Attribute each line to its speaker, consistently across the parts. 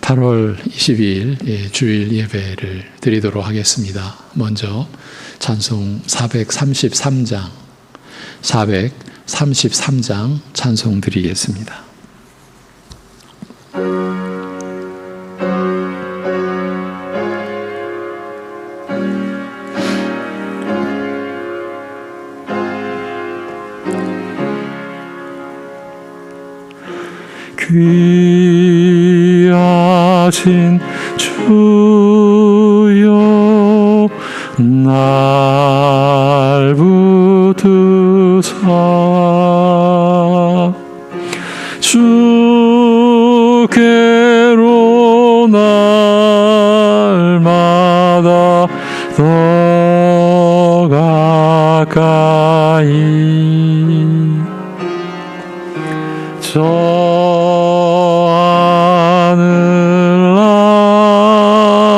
Speaker 1: 8월 22일 주일 예배를 드리도록 하겠습니다. 먼저 찬송 433장 찬송 드리겠습니다. 귀하신 주여 날 붙드사 주께로 날마다 더 가까이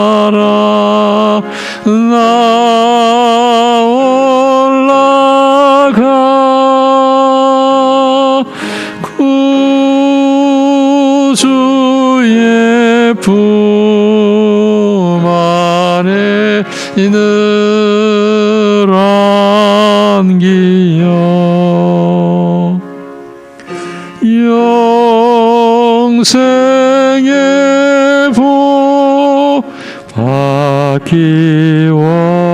Speaker 1: 하늘나라 나 올라가 구주의 품 안에 늘 안기어 영생의 복 받기 원합니다.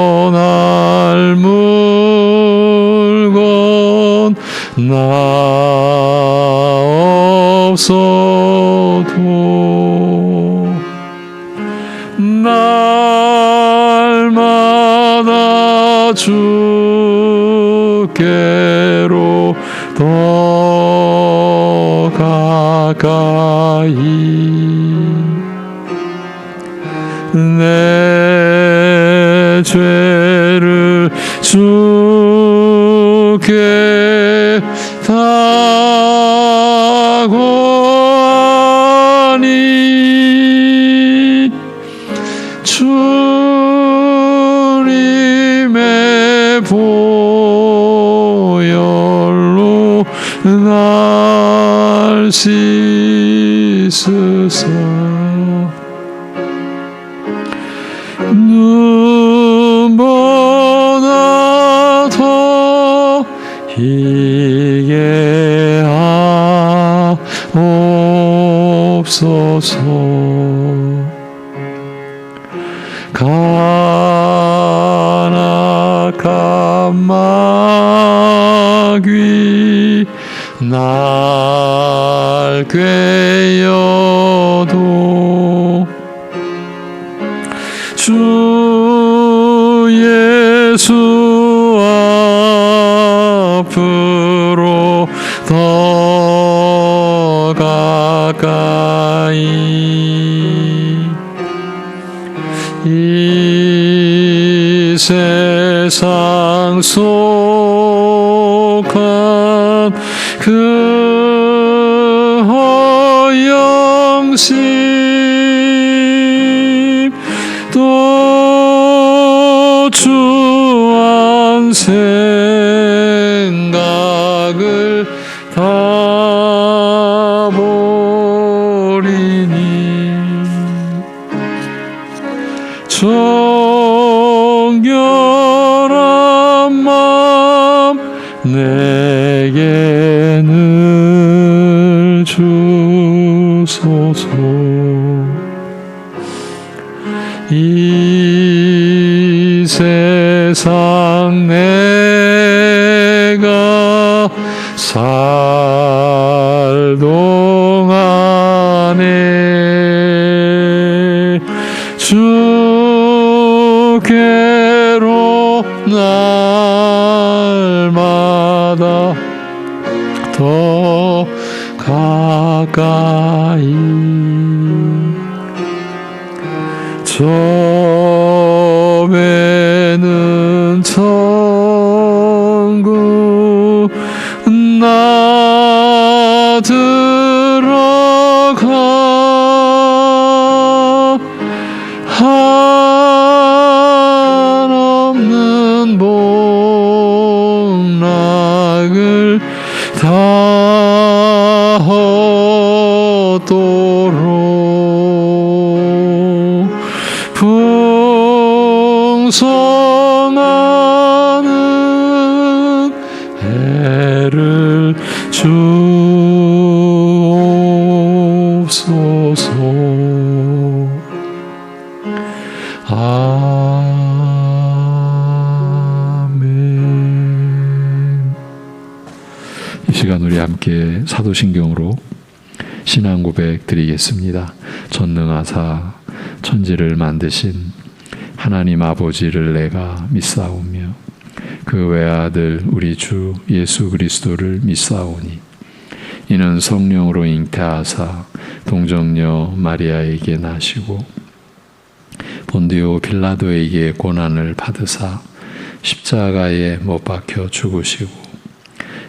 Speaker 1: 봉헌할 물건 나 없어도 날마다 주께로 더 가까이 내 죄를 주께 다 고하니 주님의 보혈로 날 씻으사 눈보다 더 희게 하옵소서. 간악한 마귀 날 꾀어도 주 예수 앞으로 더 가까이 이 세상 속한 그 허영심 또 주한 생각을 다 버리니 정결한 마음 내게 늘 주소서. 이 세상 내가 살 동안에 주께로 날마다 더 가까이 처음에는 천국 나 들어가 한없는 풍성하는 해를 주옵소서. 아멘. 이 시간 우리 함께 사도신경으로 신앙 고백 드리겠습니다. 전능하사 천지를 만드신 하나님 아버지를 내가 믿사오며 그 외아들 우리 주 예수 그리스도를 믿사오니 이는 성령으로 잉태하사 동정녀 마리아에게 나시고 본디오 빌라도에게 고난을 받으사 십자가에 못 박혀 죽으시고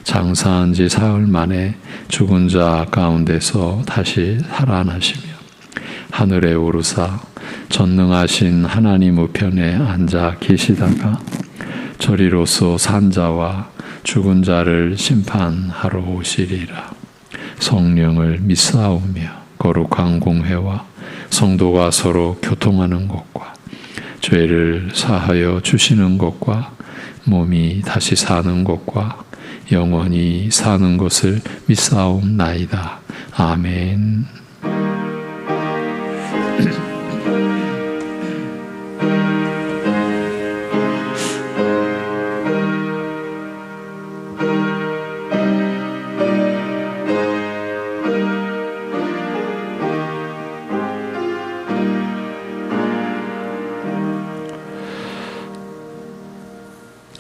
Speaker 1: 장사한 지 사흘 만에 죽은 자 가운데서 다시 살아나시며 하늘에 오르사 전능하신 하나님 우편에 앉아 계시다가 저리로서 산자와 죽은 자를 심판하러 오시리라. 성령을 믿사오며 거룩한 공회와 성도가 서로 교통하는 것과 죄를 사하여 주시는 것과 몸이 다시 사는 것과 영원히 사는 것을 믿사옵나이다. 아멘.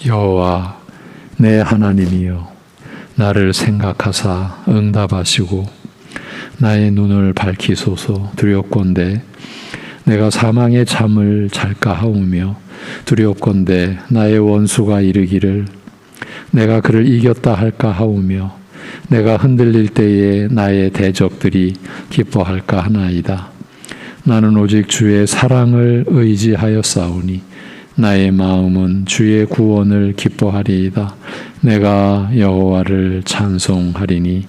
Speaker 1: 여호와 내 하나님이여, 나를 생각하사 응답하시고 나의 눈을 밝히소서. 두렵건대 내가 사망의 잠을 잘까 하오며 두렵건대 나의 원수가 이르기를 내가 그를 이겼다 할까 하오며 내가 흔들릴 때에 나의 대적들이 기뻐할까 하나이다. 나는 오직 주의 사랑을 의지하였사오니 나의 마음은 주의 구원을 기뻐하리이다. 내가 여호와를 찬송하리니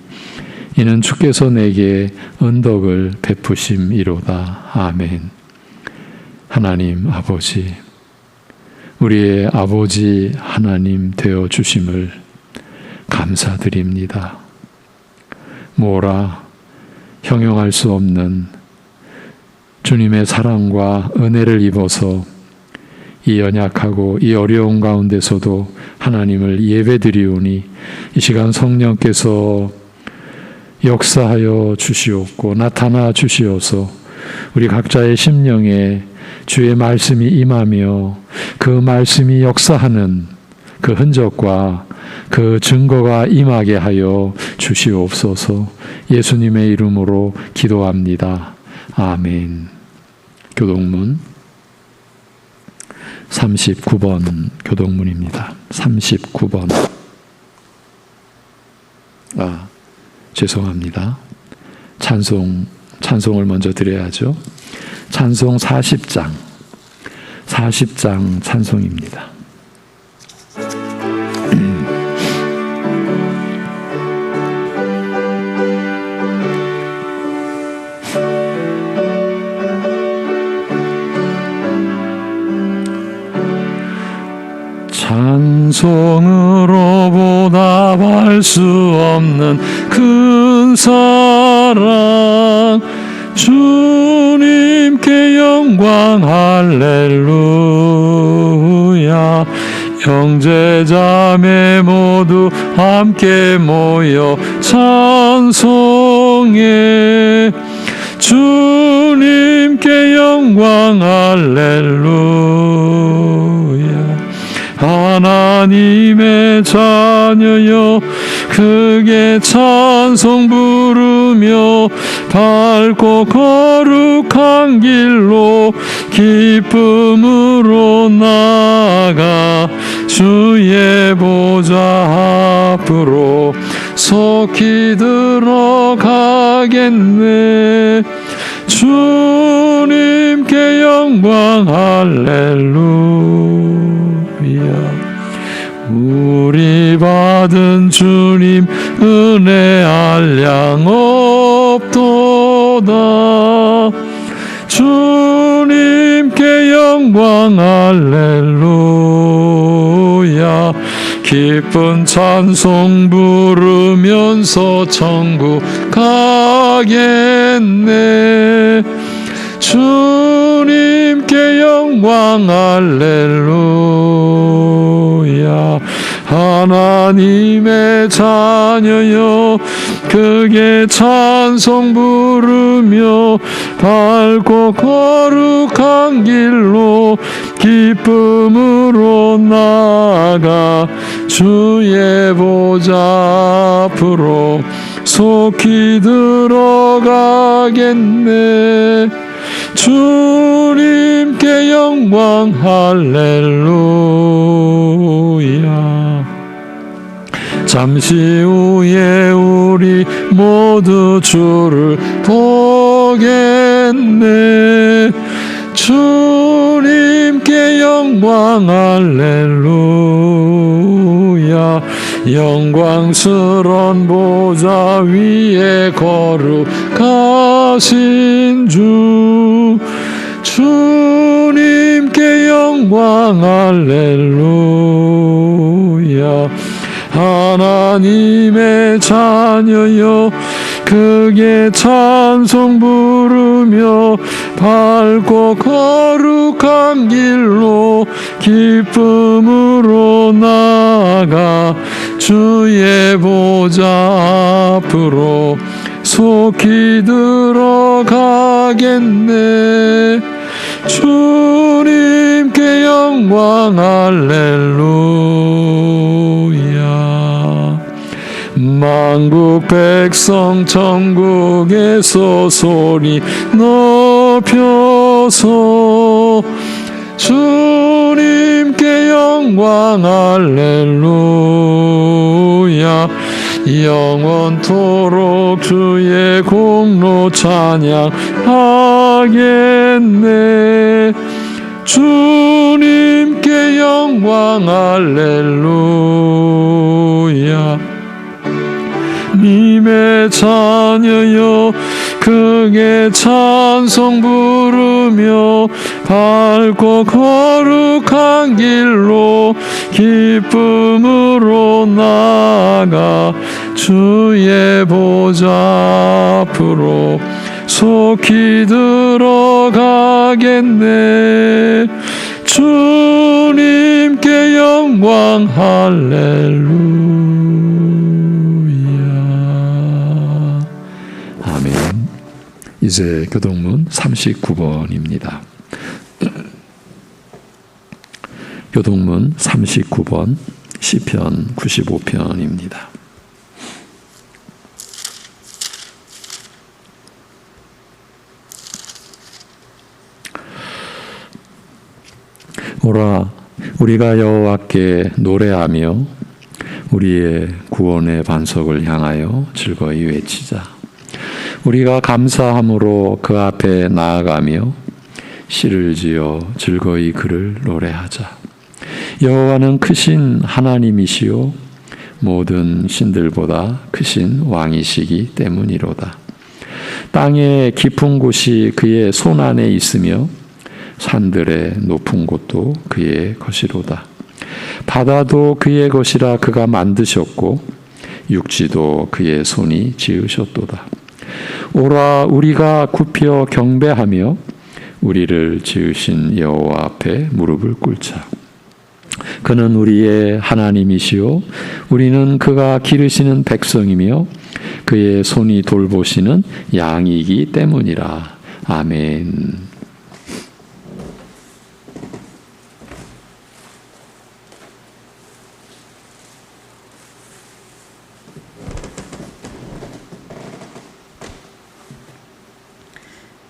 Speaker 1: 이는 주께서 내게 은덕을 베푸심이로다. 아멘. 하나님 아버지, 우리의 아버지 하나님 되어 주심을 감사드립니다. 뭐라 형용할 수 없는 주님의 사랑과 은혜를 입어서 이 연약하고 이 어려운 가운데서도 하나님을 예배드리오니 이 시간 성령께서 역사하여 주시옵고 나타나 주시어서 우리 각자의 심령에 주의 말씀이 임하며 그 말씀이 역사하는 그 흔적과 그 증거가 임하게 하여 주시옵소서. 예수님의 이름으로 기도합니다. 아멘. 교동문 39번 교동문입니다. 39번. 죄송합니다. 찬송을 먼저 드려야죠. 찬송 40장 찬송입니다. 찬송으로 보답할 수 없는 큰 사랑, 주님께 영광 할렐루야. 형제자매 모두 함께 모여 찬송해. 주님께 영광 할렐루야. 하나님의 자녀여 크게 찬송 부르며 밝고 거룩한 길로 기쁨으로 나아가 주의 보좌 앞으로 속히 들어가겠네. 주님께 영광 할렐루야. 우리 받은 주님 은혜 한량 없도다. 주님께 영광 할렐루야. 할렐루야. 기쁜 찬송 부르면서 천국 가겠네. 주님께 영광 할렐루야. 하나님의 자녀여 크게 찬송 부르며 밝고 거룩한 길로 기쁨으로 나아가 주의 보좌 앞으로 속히 들어가겠네. 주님께 영광 할렐루야. 잠시 후에 우리 모두 주를 보겠네. 주님께 영광 할렐루야. 영광스런 보좌 위에 거룩하신 주, 주님께 영광 할렐루야. 하나님의 자녀여 크게 찬송 부르며 밝고 거룩한 길로 기쁨으로 나아가 주의 보좌 앞으로 속히 들어가겠네. 주님께 영광 할렐루야. 만국 백성 천국에서 소리 높여서 주님께 영광 할렐루야. 영원토록 주의 공로 찬양하겠네. 주님께 영광 할렐루야. 님의 자녀여 크게 찬송 부르며 밝고 거룩한 길로 기쁨으로 나아가 주의 보좌 앞으로 속히 들어가겠네. 주님께 영광 할렐루야. 아멘. 이제 교동문 39번입니다. 교동문 39번 시편 95편입니다. 오라 우리가 여호와께 노래하며 우리의 구원의 반석을 향하여 즐거이 외치자. 우리가 감사함으로 그 앞에 나아가며 시를 지어 즐거이 그를 노래하자. 여호와는 크신 하나님이시요 모든 신들보다 크신 왕이시기 때문이로다. 땅의 깊은 곳이 그의 손 안에 있으며 산들의 높은 곳도 그의 것이로다. 바다도 그의 것이라 그가 만드셨고 육지도 그의 손이 지으셨도다. 오라 우리가 굽혀 경배하며 우리를 지으신 여호와 앞에 무릎을 꿇자. 그는 우리의 하나님이시요 우리는 그가 기르시는 백성이며 그의 손이 돌보시는 양이기 때문이라. 아멘.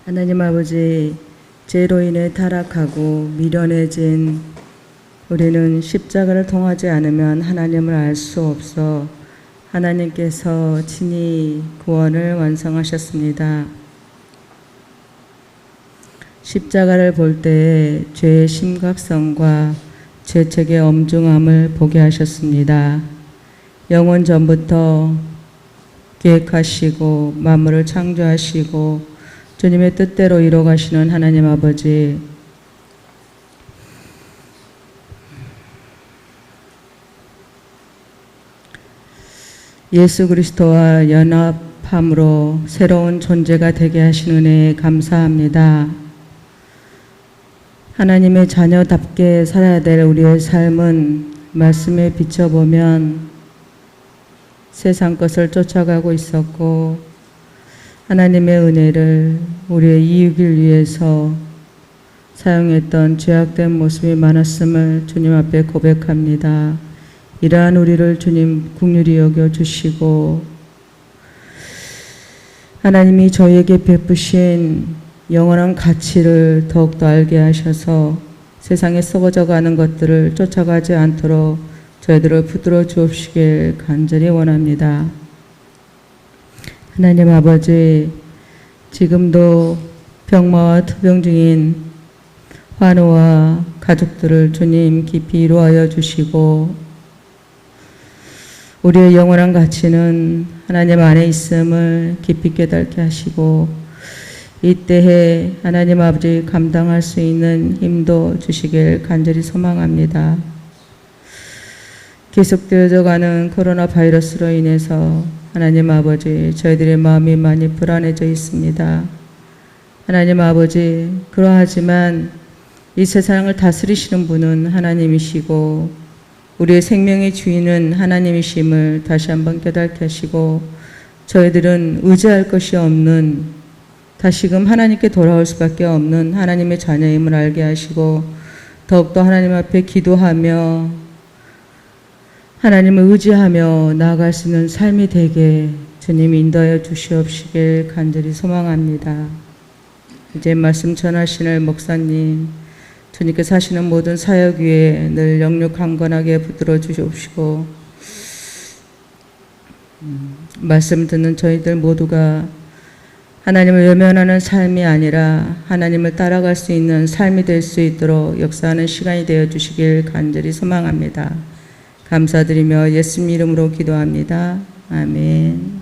Speaker 2: 하나님 아버지, 죄로 인해 타락하고 미련해진 우리는 십자가를 통하지 않으면 하나님을 알 수 없어 하나님께서 친히 구원을 완성하셨습니다. 십자가를 볼 때에 죄의 심각성과 죄책의 엄중함을 보게 하셨습니다. 영원 전부터 계획하시고 만물을 창조하시고 주님의 뜻대로 이뤄가시는 하나님 아버지, 예수 그리스도와 연합함으로 새로운 존재가 되게 하신 은혜에 감사합니다. 하나님의 자녀답게 살아야 될 우리의 삶은 말씀에 비춰보면 세상 것을 쫓아가고 있었고 하나님의 은혜를 우리의 이익을 위해서 사용했던 죄악된 모습이 많았음을 주님 앞에 고백합니다. 이러한 우리를 주님 긍휼히 여겨 주시고 하나님이 저희에게 베푸신 영원한 가치를 더욱더 알게 하셔서 세상에 썩어져 가는 것들을 쫓아가지 않도록 저희들을 붙들어 주옵시길 간절히 원합니다. 하나님 아버지, 지금도 병마와 투병 중인 환우와 가족들을 주님 깊이 이루하여 주시고 우리의 영원한 가치는 하나님 안에 있음을 깊이 깨닫게 하시고 이때에 하나님 아버지 감당할 수 있는 힘도 주시길 간절히 소망합니다. 계속되어져 가는 코로나 바이러스로 인해서 하나님 아버지 저희들의 마음이 많이 불안해져 있습니다. 하나님 아버지, 그러하지만 이 세상을 다스리시는 분은 하나님이시고 우리의 생명의 주인은 하나님이심을 다시 한번 깨닫게 하시고 저희들은 의지할 것이 없는 다시금 하나님께 돌아올 수밖에 없는 하나님의 자녀임을 알게 하시고 더욱더 하나님 앞에 기도하며 하나님을 의지하며 나아갈 수 있는 삶이 되게 주님 인도하여 주시옵시길 간절히 소망합니다. 이제 말씀 전하시는 목사님, 주님께서 하시는 모든 사역 위에 늘 영육 강건하게 붙들어 주시옵시고 말씀 듣는 저희들 모두가 하나님을 외면하는 삶이 아니라 하나님을 따라갈 수 있는 삶이 될 수 있도록 역사하는 시간이 되어 주시길 간절히 소망합니다. 감사드리며 예수님 이름으로 기도합니다. 아멘.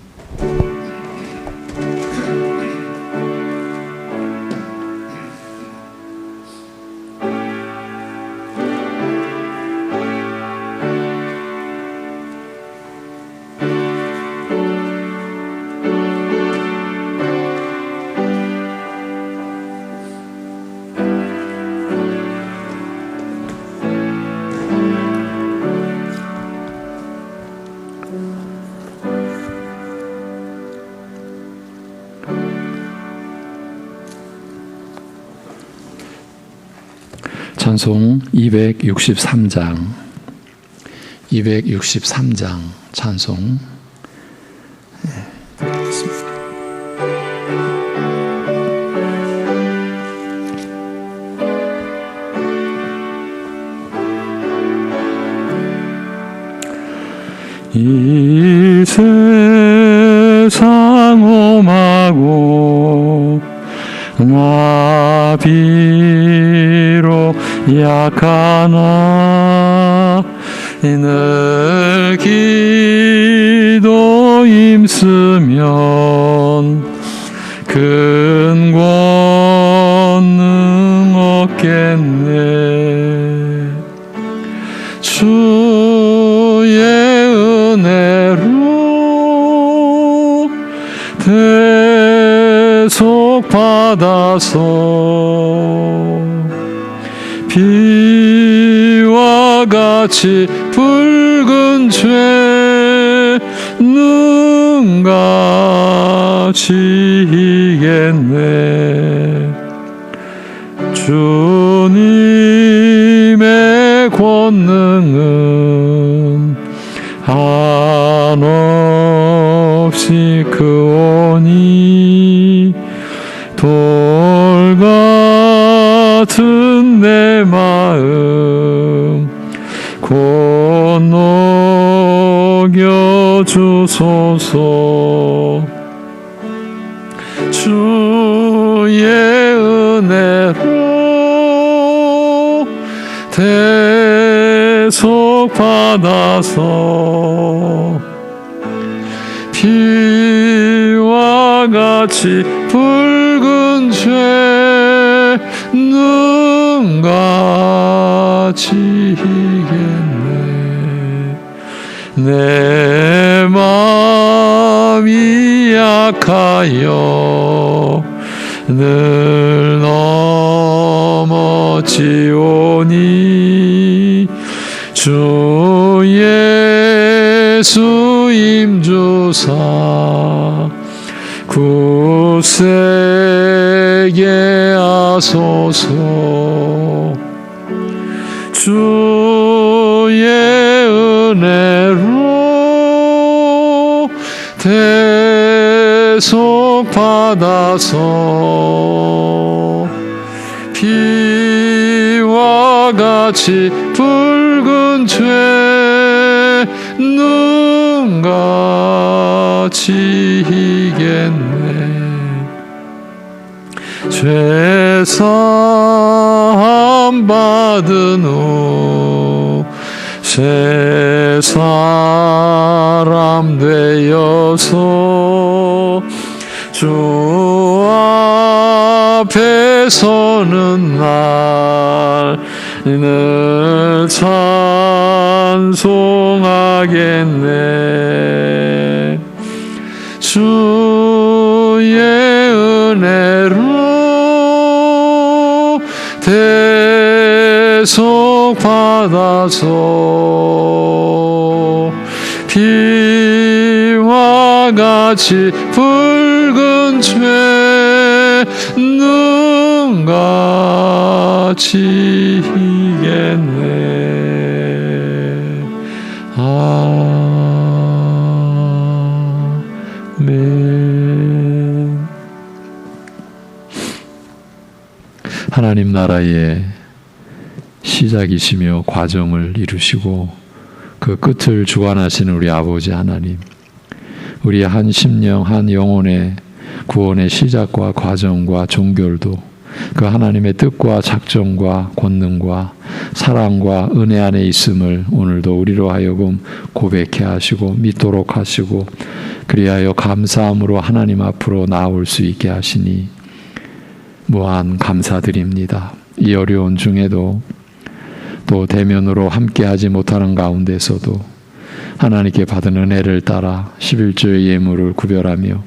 Speaker 1: 찬송 263장 찬송. 이 세상 험하고 나비로 약하나 늘 기도 힘쓰면 큰 권능 얻겠네. 주의 은혜로 대속 받아서 비와 같이 붉은 죄는 가지겠네. 주님의 권능은 한없이 크오니 돌 같은 내 마음 곧 녹여 주소서. 주의 은혜로 대속 받아서 피와 같이 붉은 죄는 가지겠네. 내 마음이 약하여 늘 넘어지오니 주 예수 임주사 굳세게 하소서. 주의 은혜로 대속 받아서 피와 같이 붉은 죄 눈같이 희겠네. 죄사함 받은 후 새 사람 되어서 주 앞에 서는 날 늘 찬송하겠네. 주의 은혜로 대속 받아서 피와 같이 붉은 죄 눈같이 희겠네. 아멘. 하나님 나라의 시작이시며 과정을 이루시고 그 끝을 주관하시는 우리 아버지 하나님, 우리의 한 심령 한 영혼의 구원의 시작과 과정과 종결도 그 하나님의 뜻과 작정과 권능과 사랑과 은혜 안에 있음을 오늘도 우리로 하여금 고백해 하시고 믿도록 하시고, 그리하여 감사함으로 하나님 앞으로 나올 수 있게 하시니 무한 감사드립니다. 이 어려운 중에도 또 대면으로 함께하지 못하는 가운데서도 하나님께 받은 은혜를 따라 11조의 예물을 구별하며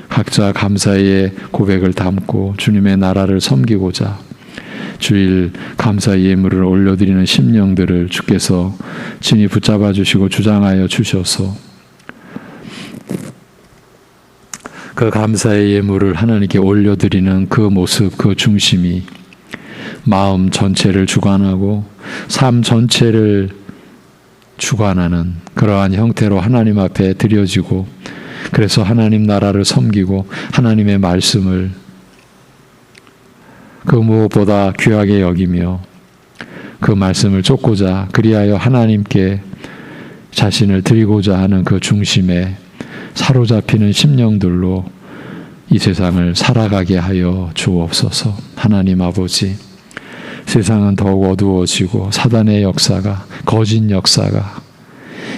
Speaker 1: 각자 감사의 고백을 담고 주님의 나라를 섬기고자 주일 감사 예물을 올려드리는 심령들을 주께서 친히 붙잡아 주시고 주장하여 주셔서 그 감사의 예물을 하나님께 올려드리는 그 모습, 그 중심이 마음 전체를 주관하고 삶 전체를 주관하는 그러한 형태로 하나님 앞에 드려지고, 그래서 하나님 나라를 섬기고 하나님의 말씀을 그 무엇보다 귀하게 여기며 그 말씀을 쫓고자, 그리하여 하나님께 자신을 드리고자 하는 그 중심에 사로잡히는 심령들로 이 세상을 살아가게 하여 주옵소서. 하나님 아버지, 세상은 더욱 어두워지고 사단의 역사가, 거짓 역사가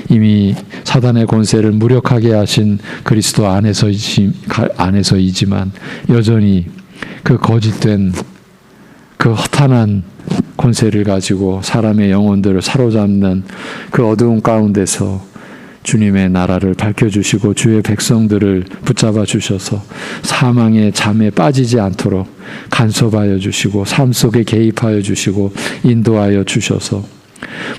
Speaker 1: 이미 사단의 권세를 무력하게 하신 그리스도 안에서이지만 여전히 그 거짓된 그 허탄한 권세를 가지고 사람의 영혼들을 사로잡는 그 어두운 가운데서 주님의 나라를 밝혀주시고 주의 백성들을 붙잡아 주셔서 사망의 잠에 빠지지 않도록 간섭하여 주시고 삶 속에 개입하여 주시고 인도하여 주셔서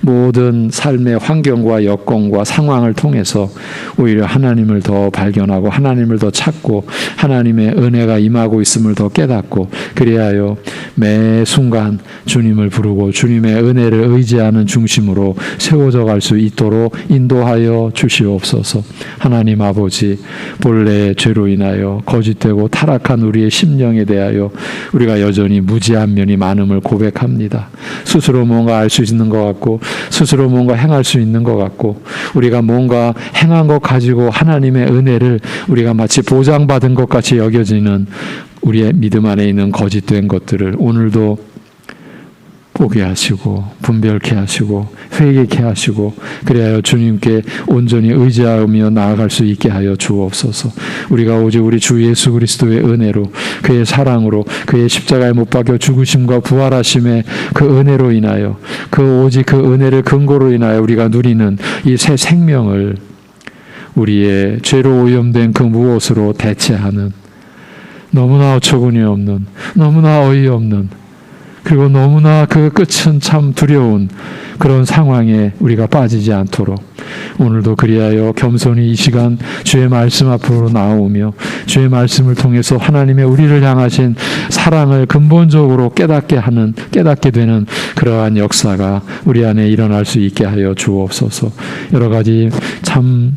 Speaker 1: 모든 삶의 환경과 여건과 상황을 통해서 오히려 하나님을 더 발견하고 하나님을 더 찾고 하나님의 은혜가 임하고 있음을 더 깨닫고, 그리하여 매 순간 주님을 부르고 주님의 은혜를 의지하는 중심으로 세워져 갈 수 있도록 인도하여 주시옵소서. 하나님 아버지, 본래의 죄로 인하여 거짓되고 타락한 우리의 심령에 대하여 우리가 여전히 무지한 면이 많음을 고백합니다. 스스로 뭔가 알 수 있는 것 같고 스스로 뭔가 행할 수 있는 것 같고, 우리가 뭔가 행한 것 가지고 하나님의 은혜를 우리가 마치 보장받은 것 같이 여겨지는 우리의 믿음 안에 있는 거짓된 것들을 오늘도 보게 하시고 분별케 하시고 회개케 하시고, 그리하여 주님께 온전히 의지하며 나아갈 수 있게 하여 주옵소서. 우리가 오직 우리 주 예수 그리스도의 은혜로, 그의 사랑으로, 그의 십자가에 못 박혀 죽으심과 부활하심의 그 은혜로 인하여, 그 오직 그 은혜를 근거로 인하여 우리가 누리는 이 새 생명을 우리의 죄로 오염된 그 무엇으로 대체하는, 너무나 어처구니 없는, 너무나 어이없는, 그리고 너무나 그 끝은 참 두려운 그런 상황에 우리가 빠지지 않도록 오늘도 그리하여 겸손히 이 시간 주의 말씀 앞으로 나오며 주의 말씀을 통해서 하나님의 우리를 향하신 사랑을 근본적으로 깨닫게 되는 그러한 역사가 우리 안에 일어날 수 있게 하여 주옵소서. 여러 가지 참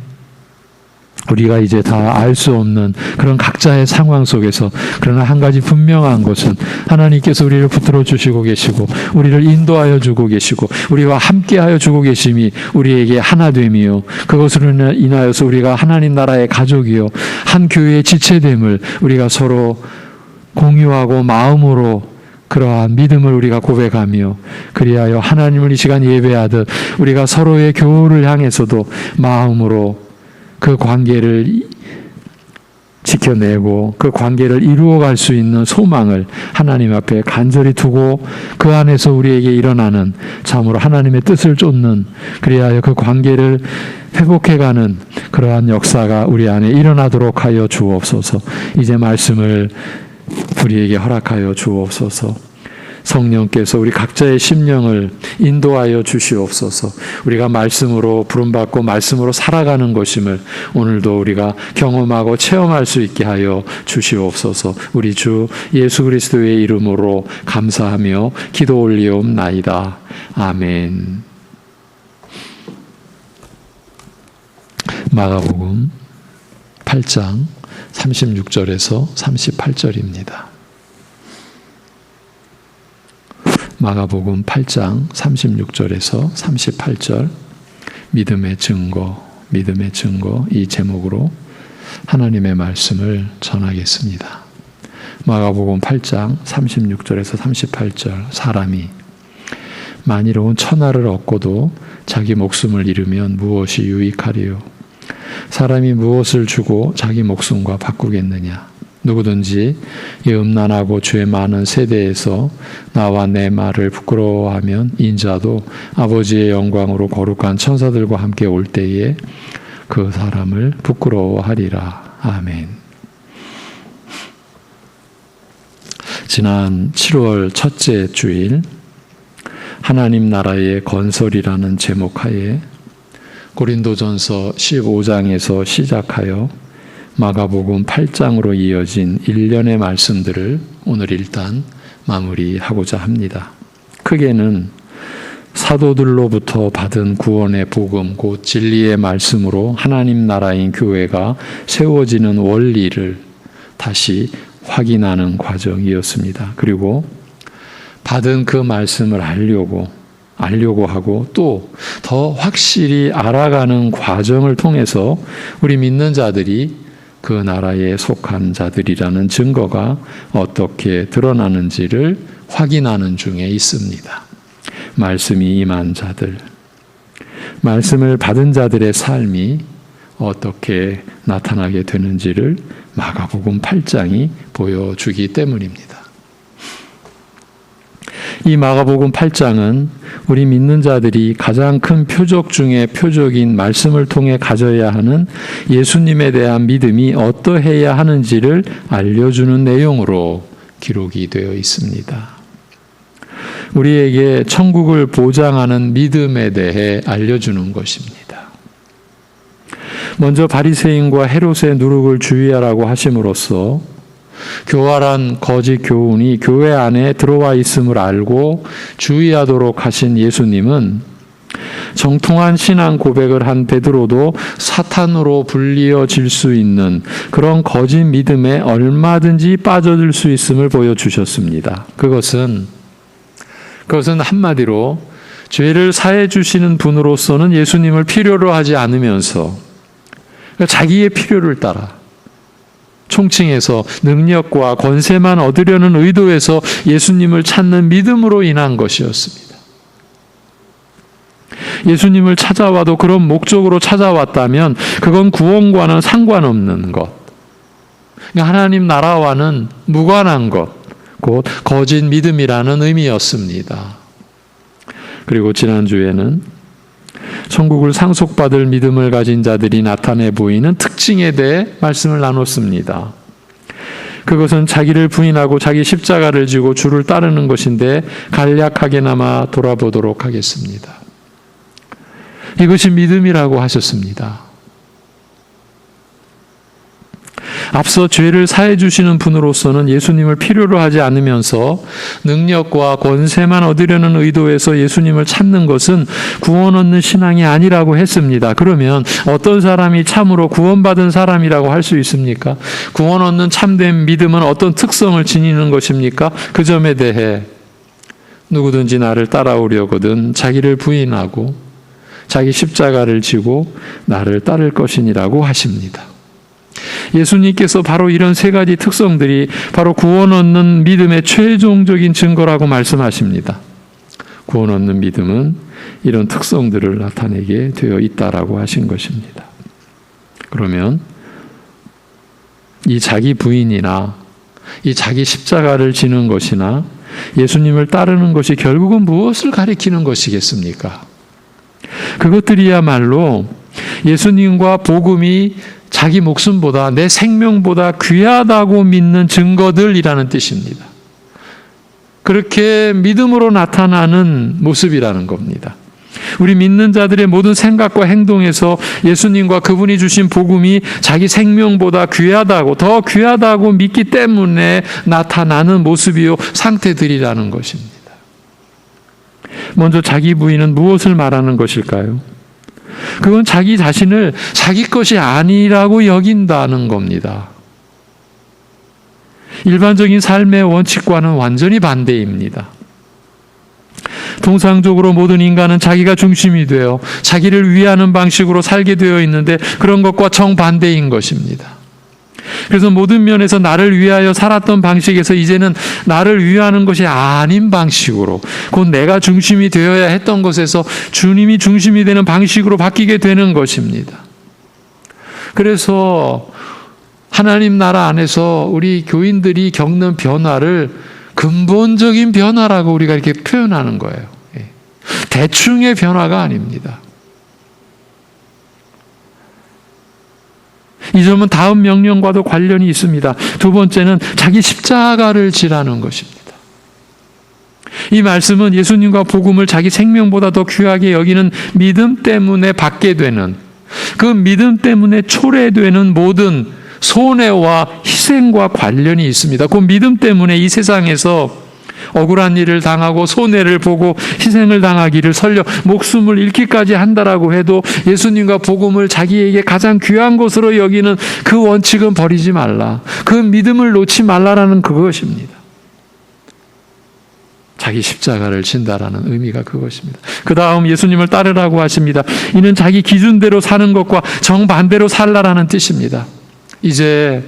Speaker 1: 우리가 이제 다 알 수 없는 그런 각자의 상황 속에서, 그러나 한 가지 분명한 것은 하나님께서 우리를 붙들어 주시고 계시고 우리를 인도하여 주고 계시고 우리와 함께하여 주고 계심이 우리에게 하나됨이요, 그것으로 인하여서 우리가 하나님 나라의 가족이요 한 교회의 지체됨을 우리가 서로 공유하고 마음으로 그러한 믿음을 우리가 고백하며, 그리하여 하나님을 이 시간 예배하듯 우리가 서로의 교우를 향해서도 마음으로 그 관계를 지켜내고 그 관계를 이루어갈 수 있는 소망을 하나님 앞에 간절히 두고 그 안에서 우리에게 일어나는 참으로 하나님의 뜻을 쫓는, 그리하여 그 관계를 회복해가는 그러한 역사가 우리 안에 일어나도록 하여 주옵소서. 이제 말씀을 우리에게 허락하여 주옵소서. 성령께서 우리 각자의 심령을 인도하여 주시옵소서. 우리가 말씀으로 부름받고 말씀으로 살아가는 것임을 오늘도 우리가 경험하고 체험할 수 있게 하여 주시옵소서. 우리 주 예수 그리스도의 이름으로 감사하며 기도 올리옵나이다. 아멘. 마가복음 8장 36절에서 38절입니다. 마가복음 8장 36절에서 38절, 믿음의 증거 이 제목으로 하나님의 말씀을 전하겠습니다. 마가복음 8장 36절에서 38절, 사람이 만일 온 천하를 얻고도 자기 목숨을 잃으면 무엇이 유익하리요? 사람이 무엇을 주고 자기 목숨과 바꾸겠느냐? 누구든지 이 음란하고 죄 많은 세대에서 나와 내 말을 부끄러워하면 인자도 아버지의 영광으로 거룩한 천사들과 함께 올 때에 그 사람을 부끄러워하리라. 아멘. 지난 7월 첫째 주일 하나님 나라의 건설이라는 제목하에 고린도전서 15장에서 시작하여 마가복음 8장으로 이어진 일련의 말씀들을 오늘 일단 마무리하고자 합니다. 크게는 사도들로부터 받은 구원의 복음, 곧 진리의 말씀으로 하나님 나라인 교회가 세워지는 원리를 다시 확인하는 과정이었습니다. 그리고 받은 그 말씀을 알려고 하고 또 더 확실히 알아가는 과정을 통해서 우리 믿는 자들이 그 나라에 속한 자들이라는 증거가 어떻게 드러나는지를 확인하는 중에 있습니다. 말씀이 임한 자들, 말씀을 받은 자들의 삶이 어떻게 나타나게 되는지를 마가복음 8장이 보여주기 때문입니다. 이 마가복음 8장은 우리 믿는 자들이 가장 큰 표적 중에 표적인 말씀을 통해 가져야 하는 예수님에 대한 믿음이 어떠해야 하는지를 알려주는 내용으로 기록이 되어 있습니다. 우리에게 천국을 보장하는 믿음에 대해 알려주는 것입니다. 먼저 바리새인과 헤롯의 누룩을 주의하라고 하심으로써 교활한 거짓 교훈이 교회 안에 들어와 있음을 알고 주의하도록 하신 예수님은 정통한 신앙 고백을 한 베드로도 사탄으로 불리어질 수 있는 그런 거짓 믿음에 얼마든지 빠져들 수 있음을 보여주셨습니다. 그것은 한마디로 죄를 사해 주시는 분으로서는 예수님을 필요로 하지 않으면서 자기의 필요를 따라 총칭해서 능력과 권세만 얻으려는 의도에서 예수님을 찾는 믿음으로 인한 것이었습니다. 예수님을 찾아와도 그런 목적으로 찾아왔다면 그건 구원과는 상관없는 것, 하나님 나라와는 무관한 것, 곧 거짓 믿음이라는 의미였습니다. 그리고 지난주에는 천국을 상속받을 믿음을 가진 자들이 나타내 보이는 특징에 대해 말씀을 나눴습니다. 그것은 자기를 부인하고 자기 십자가를 지고 주를 따르는 것인데 간략하게나마 돌아보도록 하겠습니다. 이것이 믿음이라고 하셨습니다. 앞서 죄를 사해 주시는 분으로서는 예수님을 필요로 하지 않으면서 능력과 권세만 얻으려는 의도에서 예수님을 찾는 것은 구원 얻는 신앙이 아니라고 했습니다. 그러면 어떤 사람이 참으로 구원받은 사람이라고 할 수 있습니까? 구원 얻는 참된 믿음은 어떤 특성을 지니는 것입니까? 그 점에 대해 누구든지 나를 따라오려거든 자기를 부인하고 자기 십자가를 지고 나를 따를 것이니라고 하십니다. 예수님께서 바로 이런 세 가지 특성들이 바로 구원 얻는 믿음의 최종적인 증거라고 말씀하십니다. 구원 얻는 믿음은 이런 특성들을 나타내게 되어 있다라고 하신 것입니다. 그러면 이 자기 부인이나 이 자기 십자가를 지는 것이나 예수님을 따르는 것이 결국은 무엇을 가리키는 것이겠습니까? 그것들이야말로 예수님과 복음이 자기 목숨보다 내 생명보다 귀하다고 믿는 증거들이라는 뜻입니다. 그렇게 믿음으로 나타나는 모습이라는 겁니다. 우리 믿는 자들의 모든 생각과 행동에서 예수님과 그분이 주신 복음이 자기 생명보다 귀하다고 더 귀하다고 믿기 때문에 나타나는 모습이요 상태들이라는 것입니다. 먼저 자기 부인은 무엇을 말하는 것일까요? 그건 자기 자신을 자기 것이 아니라고 여긴다는 겁니다. 일반적인 삶의 원칙과는 완전히 반대입니다. 통상적으로 모든 인간은 자기가 중심이 되어 자기를 위하는 방식으로 살게 되어 있는데 그런 것과 정반대인 것입니다. 그래서 모든 면에서 나를 위하여 살았던 방식에서 이제는 나를 위하는 것이 아닌 방식으로 곧 내가 중심이 되어야 했던 것에서 주님이 중심이 되는 방식으로 바뀌게 되는 것입니다. 그래서 하나님 나라 안에서 우리 교인들이 겪는 변화를 근본적인 변화라고 우리가 이렇게 표현하는 거예요. 대충의 변화가 아닙니다. 이 점은 다음 명령과도 관련이 있습니다. 두 번째는 자기 십자가를 지라는 것입니다. 이 말씀은 예수님과 복음을 자기 생명보다 더 귀하게 여기는 믿음 때문에 받게 되는, 그 믿음 때문에 초래되는 모든 손해와 희생과 관련이 있습니다. 그 믿음 때문에 이 세상에서 억울한 일을 당하고 손해를 보고 희생을 당하기를 설령 목숨을 잃기까지 한다라고 해도 예수님과 복음을 자기에게 가장 귀한 것으로 여기는 그 원칙은 버리지 말라. 그 믿음을 놓지 말라라는 그것입니다. 자기 십자가를 진다라는 의미가 그것입니다. 그 다음 예수님을 따르라고 하십니다. 이는 자기 기준대로 사는 것과 정반대로 살라라는 뜻입니다. 이제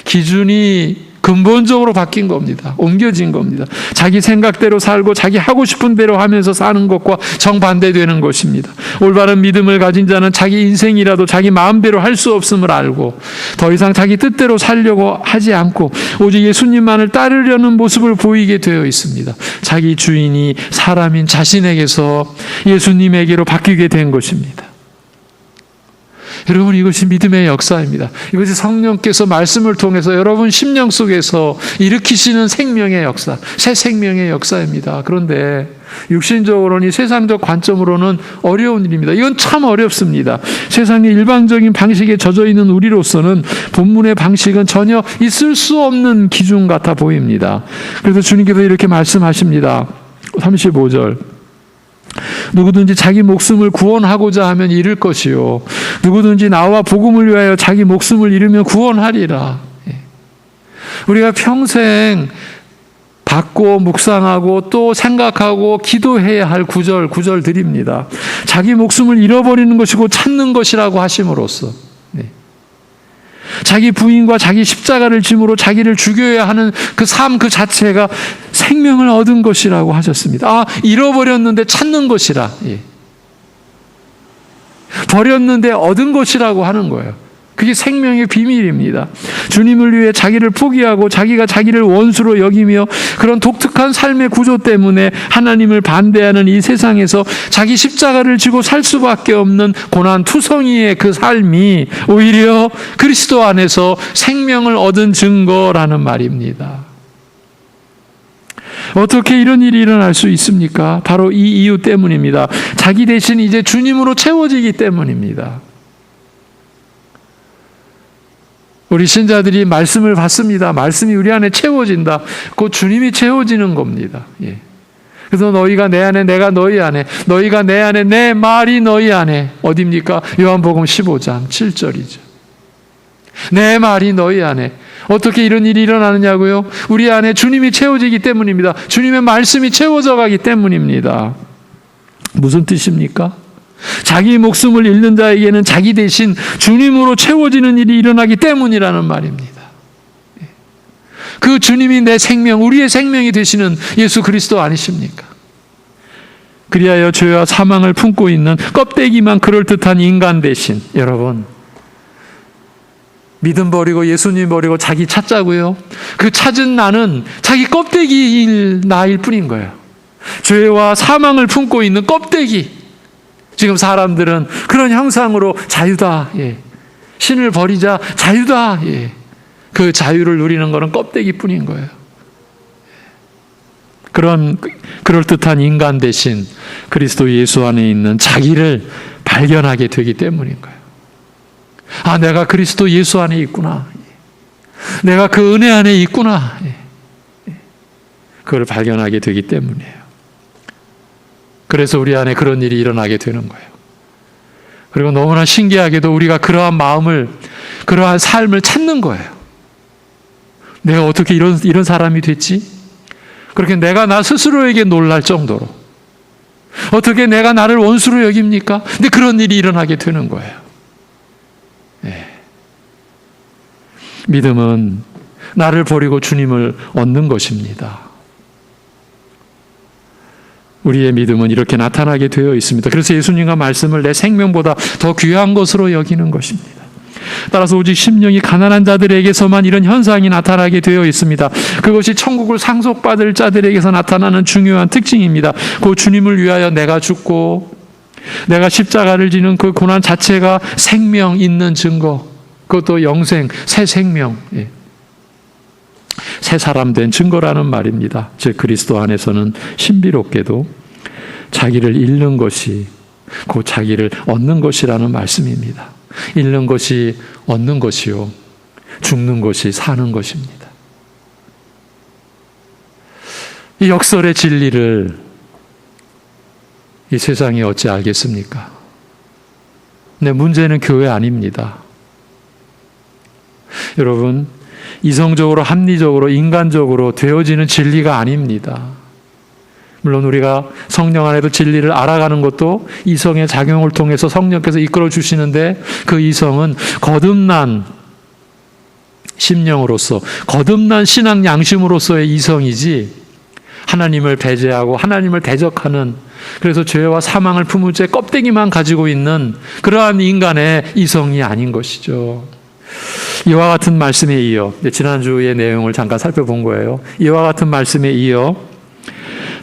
Speaker 1: 기준이 근본적으로 바뀐 겁니다. 옮겨진 겁니다. 자기 생각대로 살고 자기 하고 싶은 대로 하면서 사는 것과 정반대되는 것입니다. 올바른 믿음을 가진 자는 자기 인생이라도 자기 마음대로 할 수 없음을 알고 더 이상 자기 뜻대로 살려고 하지 않고 오직 예수님만을 따르려는 모습을 보이게 되어 있습니다. 자기 주인이 사람인 자신에게서 예수님에게로 바뀌게 된 것입니다. 여러분, 이것이 믿음의 역사입니다. 이것이 성령께서 말씀을 통해서 여러분 심령 속에서 일으키시는 생명의 역사, 새 생명의 역사입니다. 그런데 육신적으로는, 이 세상적 관점으로는 어려운 일입니다. 이건 참 어렵습니다. 세상의 일방적인 방식에 젖어 있는 우리로서는 본문의 방식은 전혀 있을 수 없는 기준 같아 보입니다. 그래서 주님께서 이렇게 말씀하십니다. 35절. 누구든지 자기 목숨을 구원하고자 하면 잃을 것이요 누구든지 나와 복음을 위하여 자기 목숨을 잃으면 구원하리라. 우리가 평생 받고 묵상하고 또 생각하고 기도해야 할 구절들입니다. 자기 목숨을 잃어버리는 것이고 찾는 것이라고 하심으로써 자기 부인과 자기 십자가를 짐으로 자기를 죽여야 하는 그 삶 그 자체가 생명을 얻은 것이라고 하셨습니다. 잃어버렸는데 찾는 것이라. 버렸는데 얻은 것이라고 하는 거예요. 그게 생명의 비밀입니다. 주님을 위해 자기를 포기하고 자기가 자기를 원수로 여기며 그런 독특한 삶의 구조 때문에 하나님을 반대하는 이 세상에서 자기 십자가를 지고 살 수밖에 없는 고난투성이의 그 삶이 오히려 그리스도 안에서 생명을 얻은 증거라는 말입니다. 어떻게 이런 일이 일어날 수 있습니까? 바로 이 이유 때문입니다. 자기 대신 이제 주님으로 채워지기 때문입니다. 우리 신자들이 말씀을 받습니다. 말씀이 우리 안에 채워진다. 곧 주님이 채워지는 겁니다. 예. 그래서 너희가 내 안에 내가 너희 안에 너희가 내 안에 내 말이 너희 안에 어디입니까? 요한복음 15장 7절이죠. 내 말이 너희 안에. 어떻게 이런 일이 일어나느냐고요? 우리 안에 주님이 채워지기 때문입니다. 주님의 말씀이 채워져 가기 때문입니다. 무슨 뜻입니까? 자기 목숨을 잃는 자에게는 자기 대신 주님으로 채워지는 일이 일어나기 때문이라는 말입니다. 그 주님이 내 생명, 우리의 생명이 되시는 예수 그리스도 아니십니까? 그리하여 죄와 사망을 품고 있는 껍데기만 그럴듯한 인간 대신, 여러분, 믿음 버리고 예수님 버리고 자기 찾자고요. 그 찾은 나는 자기 껍데기일 나일 뿐인 거예요. 죄와 사망을 품고 있는 껍데기. 지금 사람들은 그런 형상으로 자유다. 예. 신을 버리자 자유다. 예. 그 자유를 누리는 것은 껍데기뿐인 거예요. 그런 그럴듯한 인간 대신 그리스도 예수 안에 있는 자기를 발견하게 되기 때문인 거예요. 아, 내가 그리스도 예수 안에 있구나. 내가 그 은혜 안에 있구나. 그걸 발견하게 되기 때문이에요. 그래서 우리 안에 그런 일이 일어나게 되는 거예요. 그리고 너무나 신기하게도 우리가 그러한 마음을, 그러한 삶을 찾는 거예요. 내가 어떻게 이런 사람이 됐지? 그렇게 내가 나 스스로에게 놀랄 정도로. 어떻게 내가 나를 원수로 여깁니까? 근데 그런 일이 일어나게 되는 거예요. 네. 믿음은 나를 버리고 주님을 얻는 것입니다. 우리의 믿음은 이렇게 나타나게 되어 있습니다. 그래서 예수님과 말씀을 내 생명보다 더 귀한 것으로 여기는 것입니다. 따라서 오직 심령이 가난한 자들에게서만 이런 현상이 나타나게 되어 있습니다. 그것이 천국을 상속받을 자들에게서 나타나는 중요한 특징입니다. 그 주님을 위하여 내가 죽고 내가 십자가를 지는 그 고난 자체가 생명 있는 증거, 그것도 영생, 새 생명, 새 사람 된 증거라는 말입니다. 즉 그리스도 안에서는 신비롭게도 자기를 잃는 것이 곧 자기를 얻는 것이라는 말씀입니다. 잃는 것이 얻는 것이요, 죽는 것이 사는 것입니다. 이 역설의 진리를 이 세상이 어찌 알겠습니까? 근데 문제는 교회 아닙니다. 여러분, 이성적으로, 합리적으로, 인간적으로 되어지는 진리가 아닙니다. 물론 우리가 성령 안에도 진리를 알아가는 것도 이성의 작용을 통해서 성령께서 이끌어 주시는데 그 이성은 거듭난 심령으로서, 거듭난 신앙 양심으로서의 이성이지 하나님을 배제하고 하나님을 대적하는, 그래서 죄와 사망을 품은 채 껍데기만 가지고 있는 그러한 인간의 이성이 아닌 것이죠. 이와 같은 말씀에 이어, 지난주의 내용을 잠깐 살펴본 거예요. 이와 같은 말씀에 이어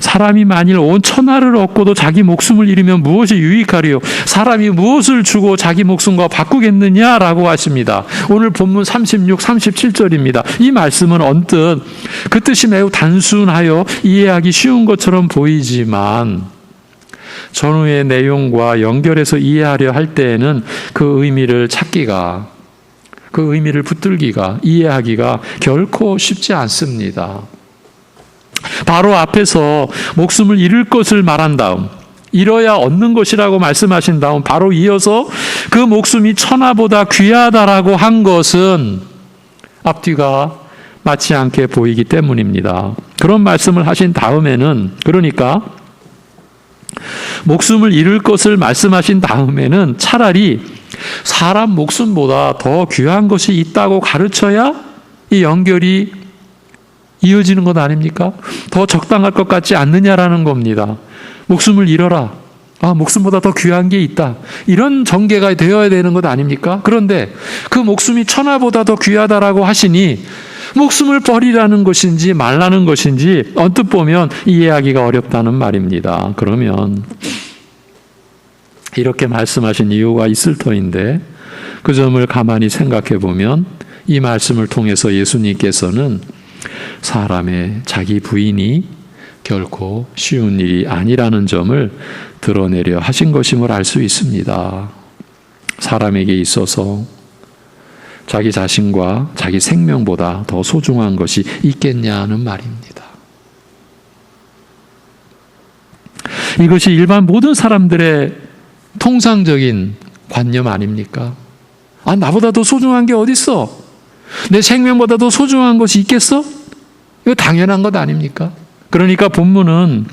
Speaker 1: 사람이 만일 온 천하를 얻고도 자기 목숨을 잃으면 무엇이 유익하리요? 사람이 무엇을 주고 자기 목숨과 바꾸겠느냐라고 하십니다. 오늘 본문 36, 37절입니다. 이 말씀은 언뜻 그 뜻이 매우 단순하여 이해하기 쉬운 것처럼 보이지만 전후의 내용과 연결해서 이해하려 할 때에는 그 의미를 찾기가, 그 의미를 붙들기가, 이해하기가 결코 쉽지 않습니다. 바로 앞에서 목숨을 잃을 것을 말한 다음, 잃어야 얻는 것이라고 말씀하신 다음 바로 이어서 그 목숨이 천하보다 귀하다라고 한 것은 앞뒤가 맞지 않게 보이기 때문입니다. 그런 말씀을 하신 다음에는, 그러니까 목숨을 잃을 것을 말씀하신 다음에는 차라리 사람 목숨보다 더 귀한 것이 있다고 가르쳐야 이 연결이 이어지는 것 아닙니까? 더 적당할 것 같지 않느냐라는 겁니다. 목숨을 잃어라. 목숨보다 더 귀한 게 있다. 이런 전개가 되어야 되는 것 아닙니까? 그런데 그 목숨이 천하보다 더 귀하다라고 하시니 목숨을 버리라는 것인지 말라는 것인지 언뜻 보면 이해하기가 어렵다는 말입니다. 그러면 이렇게 말씀하신 이유가 있을 터인데 그 점을 가만히 생각해 보면 이 말씀을 통해서 예수님께서는 사람의 자기 부인이 결코 쉬운 일이 아니라는 점을 드러내려 하신 것임을 알 수 있습니다. 사람에게 있어서 자기 자신과 자기 생명보다 더 소중한 것이 있겠냐는 말입니다. 이것이 일반 모든 사람들의 통상적인 관념 아닙니까? 나보다 더 소중한 게 어딨어? 내 생명보다 더 소중한 것이 있겠어? 이거 당연한 것 아닙니까? 그러니까 본문은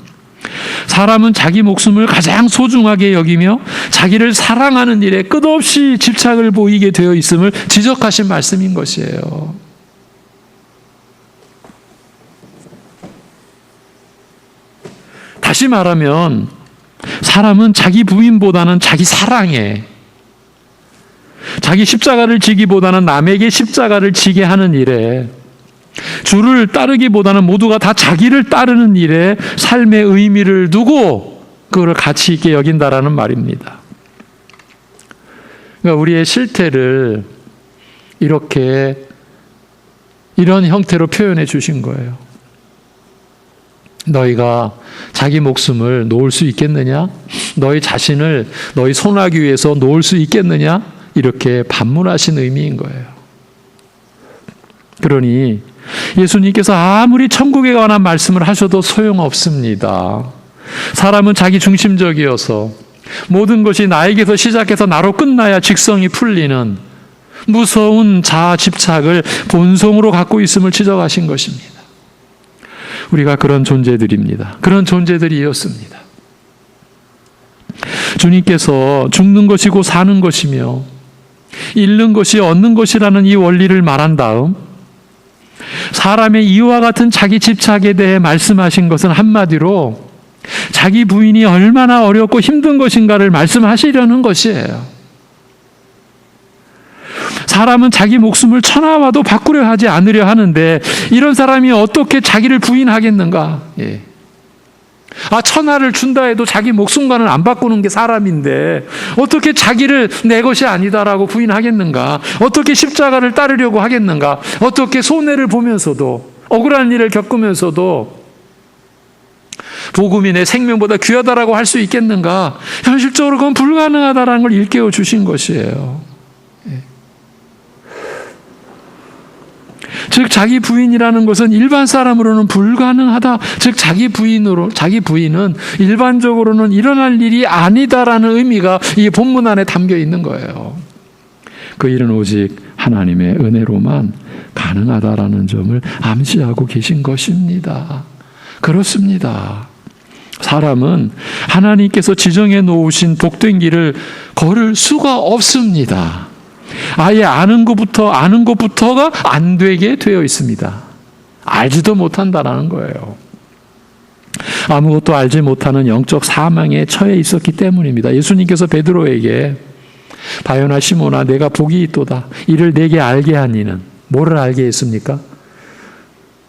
Speaker 1: 사람은 자기 목숨을 가장 소중하게 여기며 자기를 사랑하는 일에 끝없이 집착을 보이게 되어 있음을 지적하신 말씀인 것이에요. 다시 말하면 사람은 자기 부인보다는 자기 사랑에, 자기 십자가를 지기보다는 남에게 십자가를 지게 하는 일에, 주를 따르기보다는 모두가 다 자기를 따르는 일에 삶의 의미를 두고 그걸 가치 있게 여긴다라는 말입니다. 그러니까 우리의 실태를 이런 형태로 표현해 주신 거예요. 너희가 자기 목숨을 놓을 수 있겠느냐? 너희 자신을 너희 손아귀 위에서 놓을 수 있겠느냐? 이렇게 반문하신 의미인 거예요. 그러니 예수님께서 아무리 천국에 관한 말씀을 하셔도 소용없습니다. 사람은 자기 중심적이어서 모든 것이 나에게서 시작해서 나로 끝나야 직성이 풀리는 무서운 자아 집착을 본성으로 갖고 있음을 지적하신 것입니다. 우리가 그런 존재들입니다. 그런 존재들이었습니다. 주님께서 죽는 것이고 사는 것이며 잃는 것이 얻는 것이라는 이 원리를 말한 다음 사람의 이와 같은 자기 집착에 대해 말씀하신 것은 한마디로 자기 부인이 얼마나 어렵고 힘든 것인가를 말씀하시려는 것이에요. 사람은 자기 목숨을 천하와도 바꾸려 하지 않으려 하는데 이런 사람이 어떻게 자기를 부인하겠는가? 천하를 준다 해도 자기 목숨과는 안 바꾸는 게 사람인데 어떻게 자기를 내 것이 아니다라고 부인하겠는가? 어떻게 십자가를 따르려고 하겠는가? 어떻게 손해를 보면서도 억울한 일을 겪으면서도 복음이 내 생명보다 귀하다라고 할 수 있겠는가? 현실적으로 그건 불가능하다라는 걸 일깨워 주신 것이에요. 즉 자기 부인이라는 것은 일반 사람으로는 불가능하다. 즉 자기 부인은 일반적으로는 일어날 일이 아니다라는 의미가 이 본문 안에 담겨 있는 거예요. 그 일은 오직 하나님의 은혜로만 가능하다라는 점을 암시하고 계신 것입니다. 그렇습니다. 사람은 하나님께서 지정해 놓으신 복된 길을 걸을 수가 없습니다. 아예 아는 것부터가 안 되게 되어 있습니다. 알지도 못한다라는 거예요. 아무것도 알지 못하는 영적 사망에 처해 있었기 때문입니다. 예수님께서 베드로에게 바요나 시몬아 내가 복이 있도다. 이를 내게 알게 한 이는 뭐를 알게 했습니까?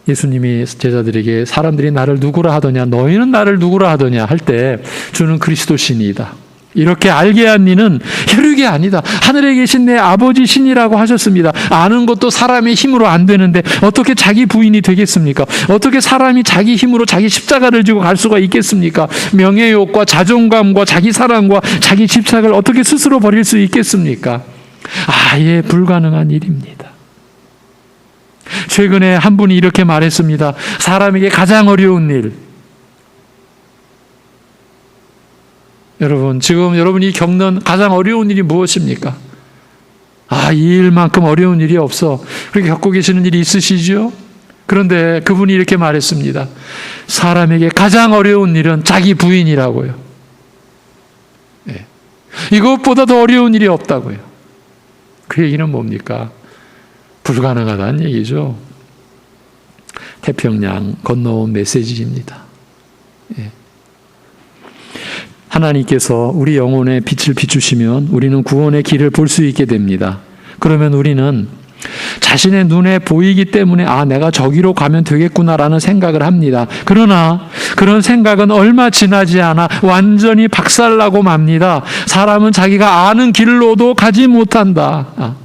Speaker 1: 예수님이 제자들에게 사람들이 나를 누구라 하더냐 너희는 나를 누구라 하더냐 할 때 주는 그리스도 신이다. 이렇게 알게 한 이는 혈육이 아니다. 하늘에 계신 내 아버지 신이라고 하셨습니다. 아는 것도 사람의 힘으로 안 되는데 어떻게 자기 부인이 되겠습니까? 어떻게 사람이 자기 힘으로 자기 십자가를 지고 갈 수가 있겠습니까? 명예욕과 자존감과 자기 사랑과 자기 집착을 어떻게 스스로 버릴 수 있겠습니까? 아예 불가능한 일입니다. 최근에 한 분이 이렇게 말했습니다. 사람에게 가장 어려운 일. 여러분, 지금 여러분이 겪는 가장 어려운 일이 무엇입니까? 이 일만큼 어려운 일이 없어. 그렇게 겪고 계시는 일이 있으시죠? 그런데 그분이 이렇게 말했습니다. 사람에게 가장 어려운 일은 자기 부인이라고요. 이것보다 더 어려운 일이 없다고요. 그 얘기는 뭡니까? 불가능하다는 얘기죠. 태평양 건너온 메시지입니다. 하나님께서 우리 영혼에 빛을 비추시면 우리는 구원의 길을 볼 수 있게 됩니다. 그러면 우리는 자신의 눈에 보이기 때문에 내가 저기로 가면 되겠구나라는 생각을 합니다. 그러나 그런 생각은 얼마 지나지 않아 완전히 박살나고 맙니다. 사람은 자기가 아는 길로도 가지 못한다.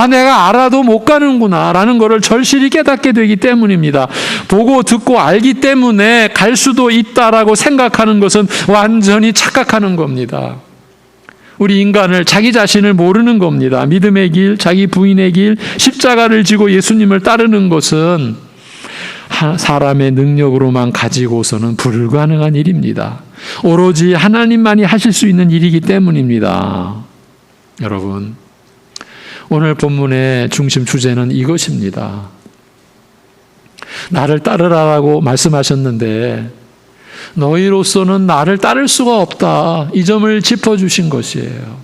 Speaker 1: 내가 알아도 못 가는구나 라는 것을 절실히 깨닫게 되기 때문입니다. 보고 듣고 알기 때문에 갈 수도 있다라고 생각하는 것은 완전히 착각하는 겁니다. 우리 인간을, 자기 자신을 모르는 겁니다. 믿음의 길, 자기 부인의 길, 십자가를 지고 예수님을 따르는 것은 사람의 능력으로만 가지고서는 불가능한 일입니다. 오로지 하나님만이 하실 수 있는 일이기 때문입니다. 여러분, 오늘 본문의 중심 주제는 이것입니다. 나를 따르라고 말씀하셨는데 너희로서는 나를 따를 수가 없다. 이 점을 짚어주신 것이에요.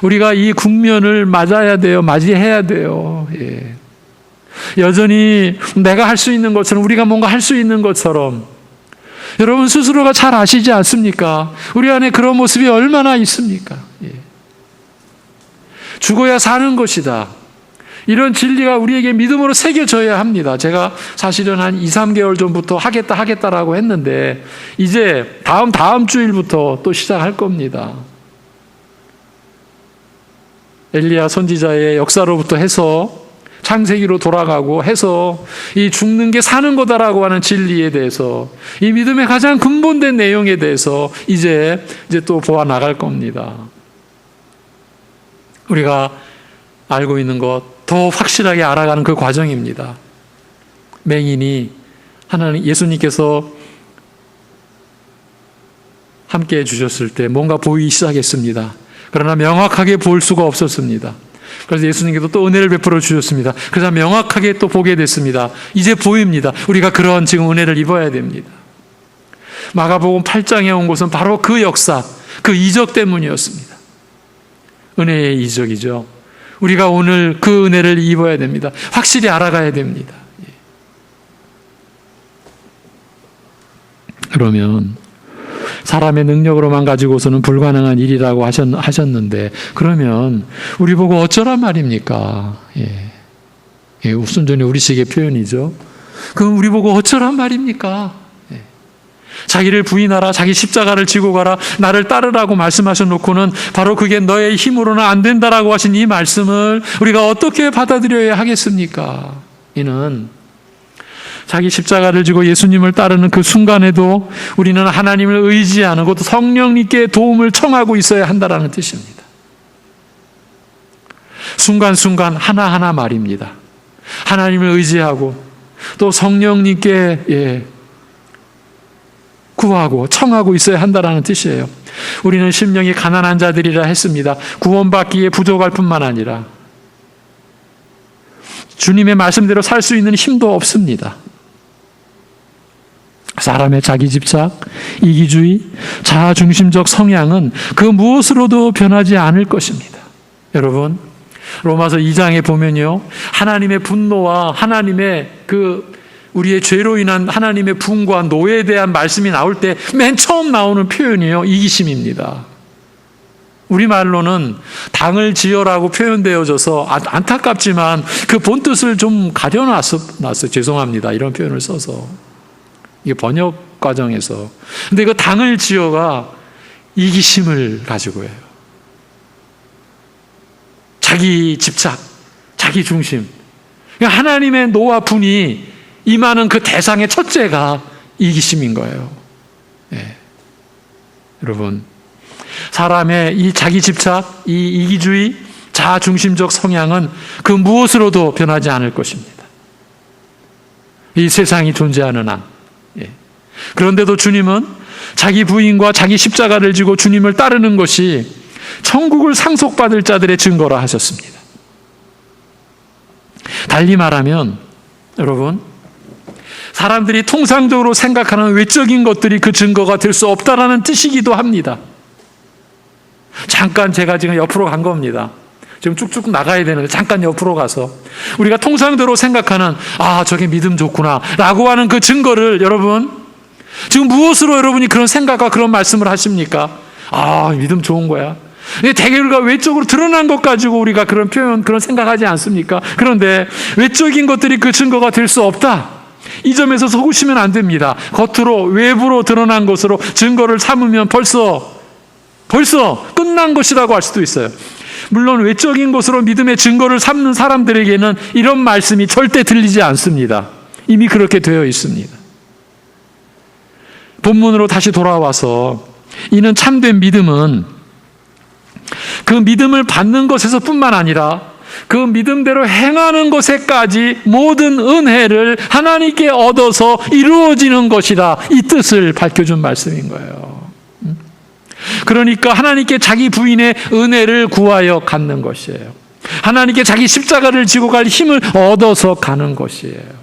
Speaker 1: 우리가 이 국면을 맞아야 돼요. 맞이해야 돼요. 여전히 내가 할 수 있는 것처럼, 우리가 뭔가 할 수 있는 것처럼, 여러분 스스로가 잘 아시지 않습니까? 우리 안에 그런 모습이 얼마나 있습니까? 죽어야 사는 것이다. 이런 진리가 우리에게 믿음으로 새겨져야 합니다. 제가 사실은 한 2, 3개월 전부터 하겠다라고 했는데 이제 다음 주일부터 또 시작할 겁니다. 엘리야 선지자의 역사로부터 해서 창세기로 돌아가고 해서 이 죽는 게 사는 거다라고 하는 진리에 대해서, 이 믿음의 가장 근본된 내용에 대해서 이제 또 보아 나갈 겁니다. 우리가 알고 있는 것 더 확실하게 알아가는 그 과정입니다. 맹인이 예수님께서 함께 해주셨을 때 뭔가 보이기 시작했습니다. 그러나 명확하게 볼 수가 없었습니다. 그래서 예수님께서 또 은혜를 베풀어 주셨습니다. 그래서 명확하게 또 보게 됐습니다. 이제 보입니다. 우리가 그런 지금 은혜를 입어야 됩니다. 마가복음 8장에 온 것은 바로 그 역사, 그 이적 때문이었습니다. 은혜의 이적이죠. 우리가 오늘 그 은혜를 입어야 됩니다. 확실히 알아가야 됩니다. 그러면 사람의 능력으로만 가지고서는 불가능한 일이라고 하셨는데, 그러면 우리 보고 어쩌란 말입니까? 우선전에 우리식의 표현이죠. 그럼 우리 보고 어쩌란 말입니까? 자기를 부인하라, 자기 십자가를 지고 가라, 나를 따르라고 말씀하셔놓고는 바로 그게 너의 힘으로는 안 된다라고 하신 이 말씀을 우리가 어떻게 받아들여야 하겠습니까? 이는 자기 십자가를 지고 예수님을 따르는 그 순간에도 우리는 하나님을 의지하는, 곧 성령님께 도움을 청하고 있어야 한다라는 뜻입니다. 순간순간 하나하나 말입니다. 하나님을 의지하고 또 성령님께 구하고 청하고 있어야 한다라는 뜻이에요. 우리는 심령이 가난한 자들이라 했습니다. 구원받기에 부족할 뿐만 아니라 주님의 말씀대로 살 수 있는 힘도 없습니다. 사람의 자기 집착, 이기주의, 자아중심적 성향은 그 무엇으로도 변하지 않을 것입니다. 여러분, 로마서 2장에 보면요, 하나님의 분노와 하나님의 우리의 죄로 인한 하나님의 분과 노에 대한 말씀이 나올 때 맨 처음 나오는 표현이요, 이기심입니다. 우리말로는 당을 지어라고 표현되어져서 안타깝지만 그 본뜻을 좀 가려놨어요. 죄송합니다. 이런 표현을 써서. 이게 번역 과정에서. 근데 그 당을 지어가 이기심을 가지고 해요. 자기 집착, 자기 중심. 하나님의 노와 분이 임하는 그 대상의 첫째가 이기심인 거예요. 여러분, 사람의 이 자기 집착, 이 이기주의, 자아중심적 성향은 그 무엇으로도 변하지 않을 것입니다. 이 세상이 존재하는 한. 그런데도 주님은 자기 부인과 자기 십자가를 지고 주님을 따르는 것이 천국을 상속받을 자들의 증거라 하셨습니다. 달리 말하면, 여러분, 사람들이 통상적으로 생각하는 외적인 것들이 그 증거가 될 수 없다라는 뜻이기도 합니다. 잠깐 제가 지금 옆으로 간 겁니다. 지금 쭉쭉 나가야 되는데 잠깐 옆으로 가서 우리가 통상적으로 생각하는 저게 믿음 좋구나 라고 하는 그 증거를 여러분 지금 무엇으로 여러분이 그런 생각과 그런 말씀을 하십니까? 아, 믿음 좋은 거야. 대개가 외적으로 드러난 것 가지고 우리가 그런 표현, 그런 생각하지 않습니까? 그런데 외적인 것들이 그 증거가 될 수 없다. 이 점에서 속으시면 안 됩니다. 겉으로, 외부로 드러난 것으로 증거를 삼으면 벌써 끝난 것이라고 할 수도 있어요. 물론 외적인 것으로 믿음의 증거를 삼는 사람들에게는 이런 말씀이 절대 들리지 않습니다. 이미 그렇게 되어 있습니다. 본문으로 다시 돌아와서 이는 참된 믿음은 그 믿음을 받는 것에서 뿐만 아니라 그 믿음대로 행하는 것에까지 모든 은혜를 하나님께 얻어서 이루어지는 것이다. 이 뜻을 밝혀준 말씀인 거예요. 그러니까 하나님께 자기 부인의 은혜를 구하여 갖는 것이에요. 하나님께 자기 십자가를 지고 갈 힘을 얻어서 가는 것이에요.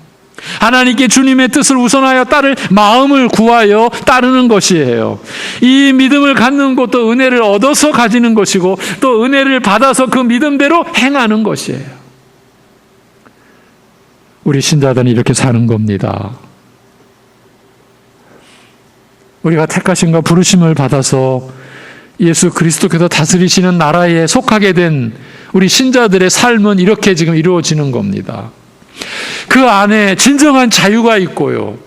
Speaker 1: 하나님께 주님의 뜻을 우선하여 따를 마음을 구하여 따르는 것이에요. 이 믿음을 갖는 것도 은혜를 얻어서 가지는 것이고 또 은혜를 받아서 그 믿음대로 행하는 것이에요. 우리 신자들은 이렇게 사는 겁니다. 우리가 택하심과 부르심을 받아서 예수 그리스도께서 다스리시는 나라에 속하게 된 우리 신자들의 삶은 이렇게 지금 이루어지는 겁니다. 그 안에 진정한 자유가 있고요.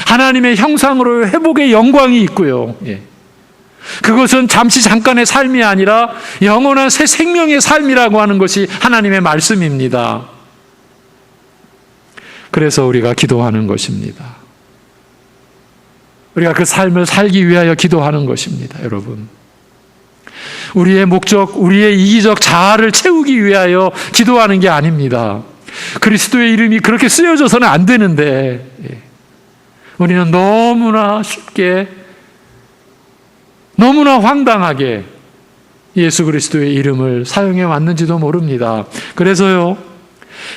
Speaker 1: 하나님의 형상으로 회복의 영광이 있고요. 그것은 잠깐의 삶이 아니라 영원한 새 생명의 삶이라고 하는 것이 하나님의 말씀입니다. 그래서 우리가 기도하는 것입니다. 우리가 그 삶을 살기 위하여 기도하는 것입니다, 여러분. 우리의 목적, 우리의 이기적 자아를 채우기 위하여 기도하는 게 아닙니다. 그리스도의 이름이 그렇게 쓰여져서는 안 되는데 우리는 너무나 쉽게, 너무나 황당하게 예수 그리스도의 이름을 사용해 왔는지도 모릅니다. 그래서요,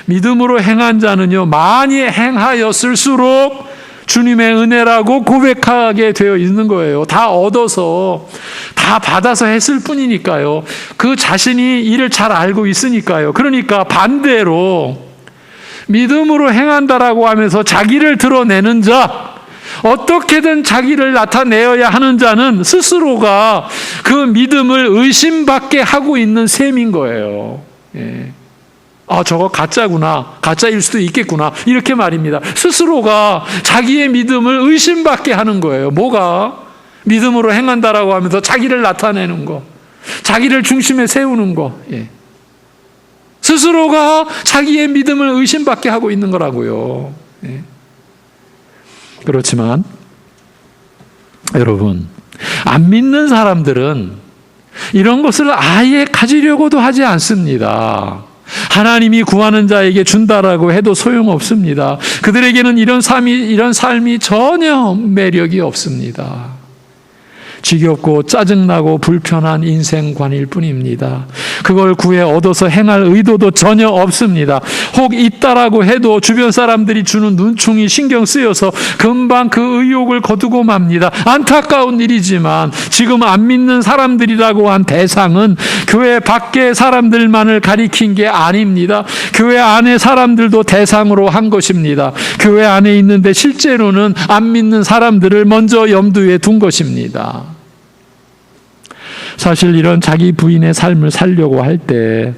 Speaker 1: 믿음으로 행한 자는요, 많이 행하였을수록 주님의 은혜라고 고백하게 되어 있는 거예요. 다 얻어서, 다 받아서 했을 뿐이니까요. 그 자신이 이를 잘 알고 있으니까요. 그러니까 반대로 믿음으로 행한다라고 하면서 자기를 드러내는 자, 어떻게든 자기를 나타내어야 하는 자는 스스로가 그 믿음을 의심받게 하고 있는 셈인 거예요. 아, 저거 가짜구나. 가짜일 수도 있겠구나. 이렇게 말입니다. 스스로가 자기의 믿음을 의심받게 하는 거예요. 뭐가? 믿음으로 행한다라고 하면서 자기를 나타내는 거. 자기를 중심에 세우는 거. 스스로가 자기의 믿음을 의심받게 하고 있는 거라고요. 그렇지만 여러분, 안 믿는 사람들은 이런 것을 아예 가지려고도 하지 않습니다. 하나님이 구하는 자에게 준다라고 해도 소용없습니다. 그들에게는 이런 삶이 전혀 매력이 없습니다. 지겹고 짜증나고 불편한 인생관일 뿐입니다. 그걸 구해 얻어서 행할 의도도 전혀 없습니다. 혹 있다라고 해도 주변 사람들이 주는 눈총이 신경 쓰여서 금방 그 의욕을 거두고 맙니다. 안타까운 일이지만 지금 안 믿는 사람들이라고 한 대상은 교회 밖의 사람들만을 가리킨 게 아닙니다. 교회 안의 사람들도 대상으로 한 것입니다. 교회 안에 있는데 실제로는 안 믿는 사람들을 먼저 염두에 둔 것입니다. 사실 이런 자기 부인의 삶을 살려고 할 때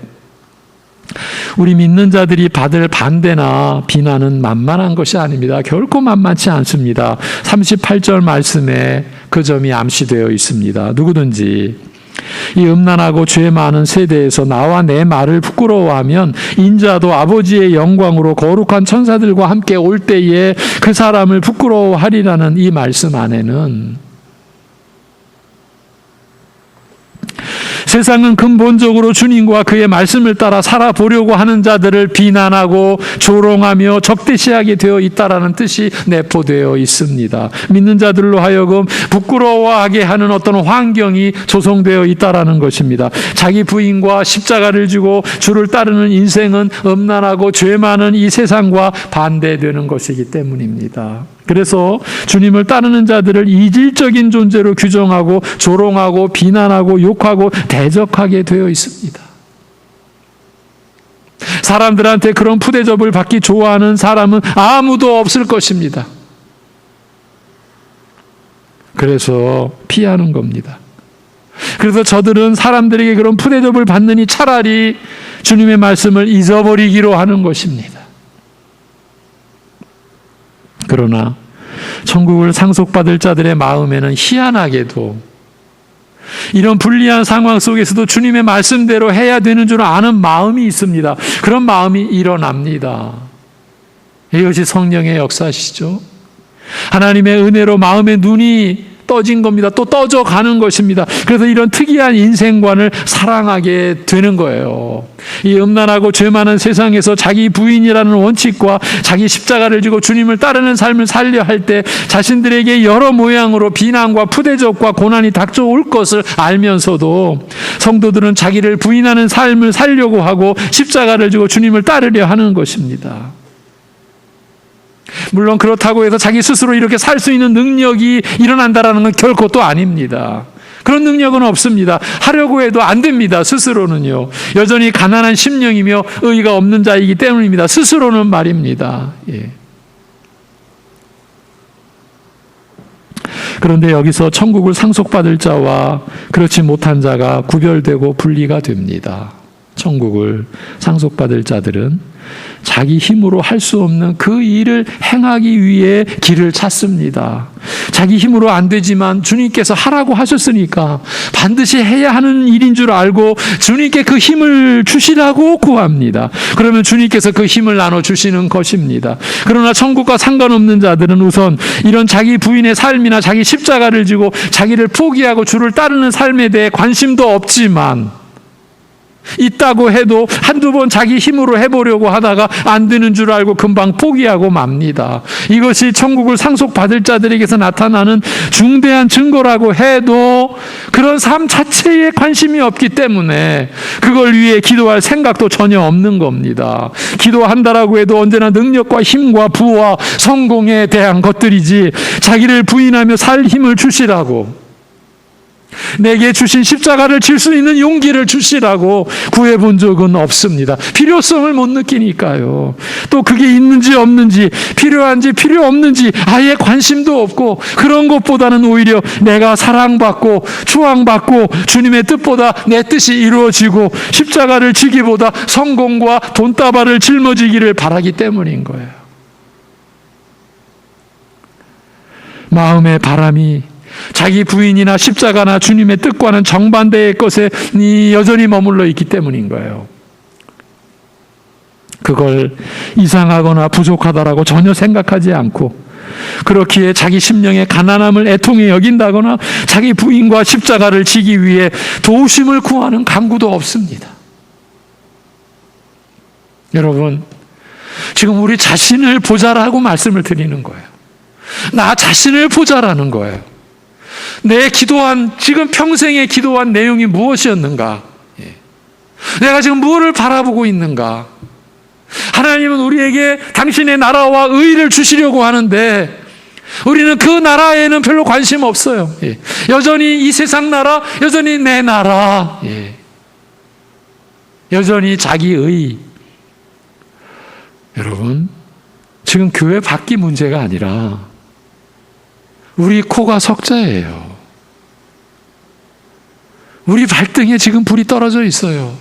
Speaker 1: 우리 믿는 자들이 받을 반대나 비난은 만만한 것이 아닙니다. 결코 만만치 않습니다. 38절 말씀에 그 점이 암시되어 있습니다. 누구든지 이 음란하고 죄 많은 세대에서 나와 내 말을 부끄러워하면 인자도 아버지의 영광으로 거룩한 천사들과 함께 올 때에 그 사람을 부끄러워하리라는 이 말씀 안에는 세상은 근본적으로 주님과 그의 말씀을 따라 살아보려고 하는 자들을 비난하고 조롱하며 적대시하게 되어 있다라는 뜻이 내포되어 있습니다. 믿는 자들로 하여금 부끄러워하게 하는 어떤 환경이 조성되어 있다라는 것입니다. 자기 부인과 십자가를 지고 주를 따르는 인생은 음란하고 죄 많은 이 세상과 반대되는 것이기 때문입니다. 그래서 주님을 따르는 자들을 이질적인 존재로 규정하고 조롱하고 비난하고 욕하고 대적하게 되어 있습니다. 사람들한테 그런 푸대접을 받기 좋아하는 사람은 아무도 없을 것입니다. 그래서 피하는 겁니다. 그래서 저들은 사람들에게 그런 푸대접을 받느니 차라리 주님의 말씀을 잊어버리기로 하는 것입니다. 그러나 천국을 상속받을 자들의 마음에는 희한하게도 이런 불리한 상황 속에서도 주님의 말씀대로 해야 되는 줄 아는 마음이 있습니다. 그런 마음이 일어납니다. 이것이 성령의 역사시죠. 하나님의 은혜로 마음의 눈이 떠진 겁니다. 또 떠져 가는 것입니다. 그래서 이런 특이한 인생관을 사랑하게 되는 거예요. 이 음란하고 죄 많은 세상에서 자기 부인이라는 원칙과 자기 십자가를 지고 주님을 따르는 삶을 살려 할 때 자신들에게 여러 모양으로 비난과 푸대접과 고난이 닥쳐올 것을 알면서도 성도들은 자기를 부인하는 삶을 살려고 하고 십자가를 지고 주님을 따르려 하는 것입니다. 물론 그렇다고 해서 자기 스스로 이렇게 살 수 있는 능력이 일어난다라는 건 결코 또 아닙니다. 그런 능력은 없습니다. 하려고 해도 안 됩니다. 스스로는요. 여전히 가난한 심령이며 의의가 없는 자이기 때문입니다. 스스로는 말입니다. 예. 그런데 여기서 천국을 상속받을 자와 그렇지 못한 자가 구별되고 분리가 됩니다. 천국을 상속받을 자들은 자기 힘으로 할 수 없는 그 일을 행하기 위해 길을 찾습니다. 자기 힘으로 안 되지만 주님께서 하라고 하셨으니까 반드시 해야 하는 일인 줄 알고 주님께 그 힘을 주시라고 구합니다. 그러면 주님께서 그 힘을 나눠주시는 것입니다. 그러나 천국과 상관없는 자들은 우선 이런 자기 부인의 삶이나 자기 십자가를 지고 자기를 포기하고 주를 따르는 삶에 대해 관심도 없지만 있다고 해도 한두 번 자기 힘으로 해보려고 하다가 안 되는 줄 알고 금방 포기하고 맙니다. 이것이 천국을 상속받을 자들에게서 나타나는 중대한 증거라고 해도 그런 삶 자체에 관심이 없기 때문에 그걸 위해 기도할 생각도 전혀 없는 겁니다. 기도한다라고 해도 언제나 능력과 힘과 부와 성공에 대한 것들이지 자기를 부인하며 살 힘을 주시라고, 내게 주신 십자가를 질 수 있는 용기를 주시라고 구해본 적은 없습니다. 필요성을 못 느끼니까요. 또 그게 있는지 없는지, 필요한지 필요 없는지 아예 관심도 없고, 그런 것보다는 오히려 내가 사랑받고 추앙받고 주님의 뜻보다 내 뜻이 이루어지고 십자가를 지기보다 성공과 돈다발을 짊어지기를 바라기 때문인 거예요. 마음의 바람이 자기 부인이나 십자가나 주님의 뜻과는 정반대의 것에 여전히 머물러 있기 때문인 거예요. 그걸 이상하거나 부족하다라고 전혀 생각하지 않고, 그렇기에 자기 심령의 가난함을 애통히 여긴다거나 자기 부인과 십자가를 지기 위해 도우심을 구하는 간구도 없습니다. 여러분, 지금 우리 자신을 보자라고 말씀을 드리는 거예요. 나 자신을 보자라는 거예요. 내 기도한, 지금 평생에 기도한 내용이 무엇이었는가? 내가 지금 무엇을 바라보고 있는가? 하나님은 우리에게 당신의 나라와 의를 주시려고 하는데 우리는 그 나라에는 별로 관심 없어요. 여전히 이 세상 나라, 여전히 내 나라, 여전히 자기의. 여러분, 지금 교회 밖이 문제가 아니라 우리 코가 석자예요. 우리 발등에 지금 불이 떨어져 있어요.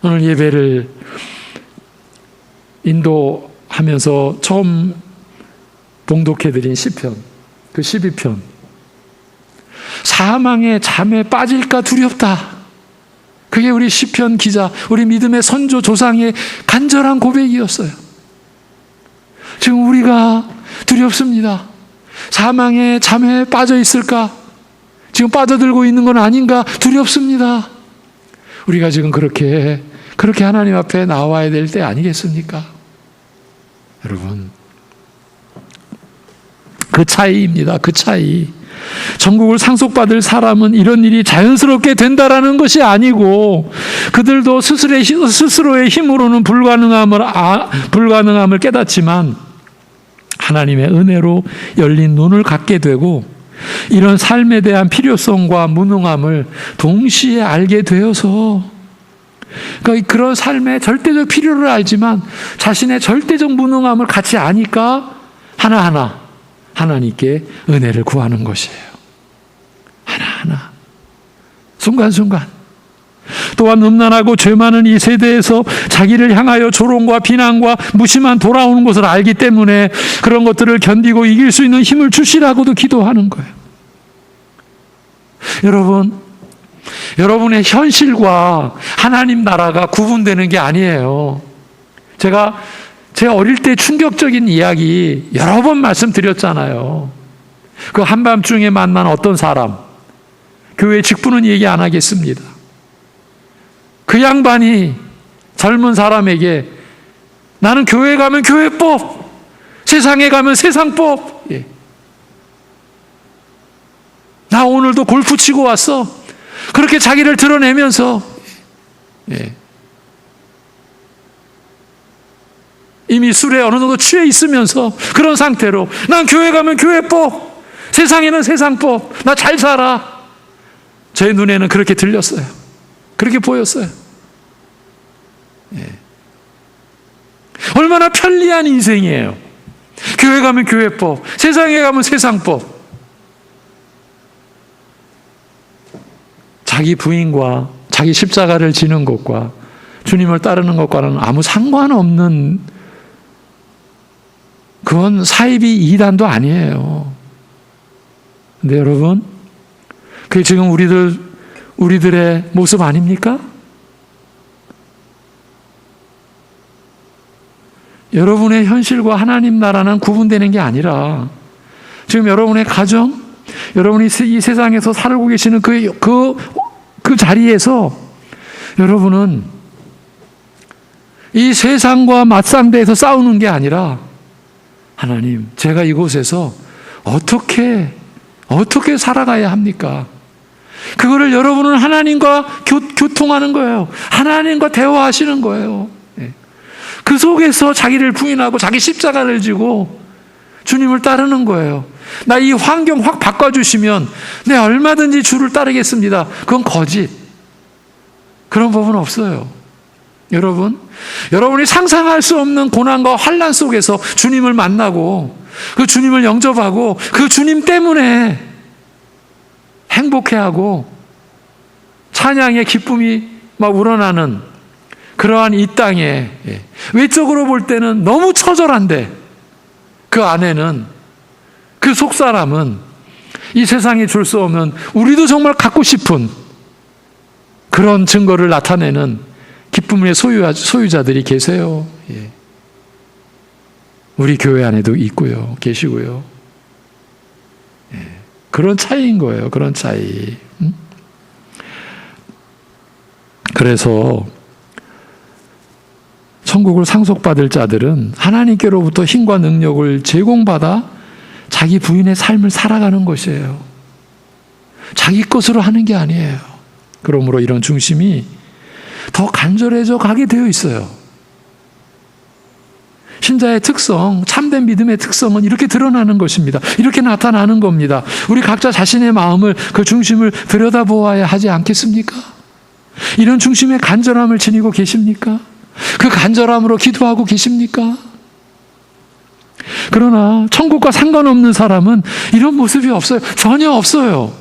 Speaker 1: 오늘 예배를 인도하면서 처음 봉독해드린 시편, 그 12편. 사망의 잠에 빠질까 두렵다. 그게 우리 시편 기자, 우리 믿음의 선조 조상의 간절한 고백이었어요. 지금 우리가 두렵습니다. 사망의 잠에 빠져 있을까? 지금 빠져들고 있는 건 아닌가? 두렵습니다. 우리가 지금 그렇게 하나님 앞에 나와야 될 때 아니겠습니까? 여러분, 그 차이입니다. 그 차이. 천국을 상속받을 사람은 이런 일이 자연스럽게 된다라는 것이 아니고, 그들도 스스로의 힘으로는 불가능함을 깨닫지만 하나님의 은혜로 열린 눈을 갖게 되고, 이런 삶에 대한 필요성과 무능함을 동시에 알게 되어서, 그러니까 그런 삶의 절대적 필요를 알지만 자신의 절대적 무능함을 같이 아니까 하나하나 하나님께 은혜를 구하는 것이에요. 하나하나, 순간순간. 또한 음란하고 죄 많은 이 세대에서 자기를 향하여 조롱과 비난과 무심한 돌아오는 것을 알기 때문에 그런 것들을 견디고 이길 수 있는 힘을 주시라고도 기도하는 거예요. 여러분, 여러분의 현실과 하나님 나라가 구분되는 게 아니에요. 제가 제 어릴 때 충격적인 이야기 여러 번 말씀드렸잖아요. 그 한밤중에 만난 어떤 사람, 교회 직분은 얘기 안 하겠습니다. 그 양반이 젊은 사람에게 나는 교회 가면 교회법, 세상에 가면 세상법. 예. 나 오늘도 골프 치고 왔어. 그렇게 자기를 드러내면서 예. 이미 술에 어느 정도 취해 있으면서 그런 상태로 난 교회 가면 교회법, 세상에는 세상법, 나 잘 살아. 제 눈에는 그렇게 들렸어요. 그렇게 보였어요. 예. 얼마나 편리한 인생이에요. 교회 가면 교회법, 세상에 가면 세상법. 자기 부인과 자기 십자가를 지는 것과 주님을 따르는 것과는 아무 상관없는, 그건 사이비 이단도 아니에요. 근데 여러분, 그게 지금 우리들의 모습 아닙니까? 여러분의 현실과 하나님 나라는 구분되는 게 아니라 지금 여러분의 가정, 여러분이 이 세상에서 살고 계시는 그 자리에서 여러분은 이 세상과 맞상대해서 싸우는 게 아니라 하나님, 제가 이곳에서 어떻게 살아가야 합니까? 그거를 여러분은 하나님과 교통하는 거예요. 하나님과 대화하시는 거예요. 그 속에서 자기를 부인하고 자기 십자가를 지고 주님을 따르는 거예요. 나 이 환경 확 바꿔주시면 네, 얼마든지 주를 따르겠습니다. 그건 거짓. 그런 법은 없어요. 여러분이 상상할 수 없는 고난과 환난 속에서 주님을 만나고 그 주님을 영접하고 그 주님 때문에 행복해하고 찬양의 기쁨이 막 우러나는 그러한 이 땅에 외적으로 볼 때는 너무 처절한데 그 안에는, 그 속사람은 이 세상에 줄 수 없는, 우리도 정말 갖고 싶은 그런 증거를 나타내는 기쁨의 소유자들이 계세요. 예. 우리 교회 안에도 있고요, 계시고요. 예. 그런 차이인 거예요. 그런 차이. 그래서 천국을 상속받을 자들은 하나님께로부터 힘과 능력을 제공받아 자기 부인의 삶을 살아가는 것이에요. 자기 것으로 하는 게 아니에요. 그러므로 이런 중심이 더 간절해져 가게 되어 있어요. 신자의 특성, 참된 믿음의 특성은 이렇게 드러나는 것입니다. 이렇게 나타나는 겁니다. 우리 각자 자신의 마음을, 그 중심을 들여다보아야 하지 않겠습니까? 이런 중심의 간절함을 지니고 계십니까? 그 간절함으로 기도하고 계십니까? 그러나 천국과 상관없는 사람은 이런 모습이 없어요. 전혀 없어요.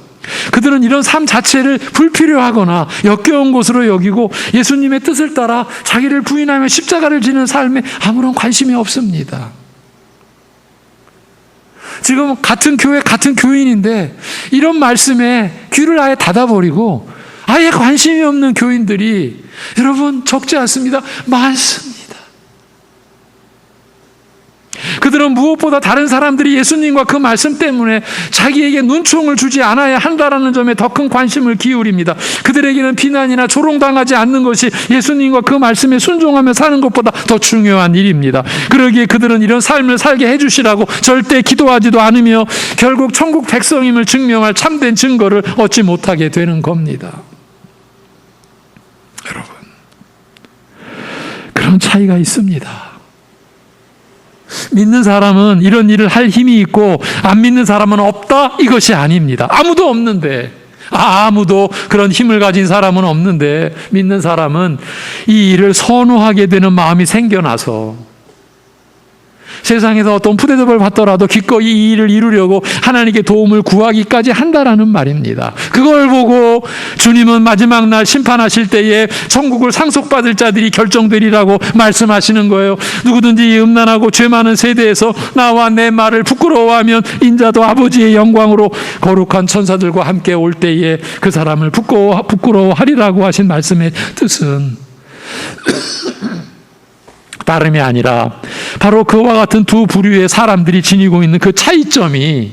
Speaker 1: 그들은 이런 삶 자체를 불필요하거나 역겨운 것으로 여기고 예수님의 뜻을 따라 자기를 부인하며 십자가를 지는 삶에 아무런 관심이 없습니다. 지금 같은 교회, 같은 교인인데 이런 말씀에 귀를 아예 닫아버리고 아예 관심이 없는 교인들이 여러분 적지 않습니다. 많습니다. 그들은 무엇보다 다른 사람들이 예수님과 그 말씀 때문에 자기에게 눈총을 주지 않아야 한다는 점에 더 큰 관심을 기울입니다. 그들에게는 비난이나 조롱당하지 않는 것이 예수님과 그 말씀에 순종하며 사는 것보다 더 중요한 일입니다. 그러기에 그들은 이런 삶을 살게 해주시라고 절대 기도하지도 않으며 결국 천국 백성임을 증명할 참된 증거를 얻지 못하게 되는 겁니다. 여러분, 그런 차이가 있습니다. 믿는 사람은 이런 일을 할 힘이 있고 안 믿는 사람은 없다, 이것이 아닙니다. 아무도 없는데, 아무도 그런 힘을 가진 사람은 없는데 믿는 사람은 이 일을 선호하게 되는 마음이 생겨나서 세상에서 어떤 푸대접을 받더라도 기꺼이 이 일을 이루려고 하나님께 도움을 구하기까지 한다라는 말입니다. 그걸 보고 주님은 마지막 날 심판하실 때에 천국을 상속받을 자들이 결정되리라고 말씀하시는 거예요. 누구든지 이 음란하고 죄 많은 세대에서 나와 내 말을 부끄러워하면 인자도 아버지의 영광으로 거룩한 천사들과 함께 올 때에 그 사람을 부끄러워하리라고 하신 말씀의 뜻은 다름이 아니라 바로 그와 같은 두 부류의 사람들이 지니고 있는 그 차이점이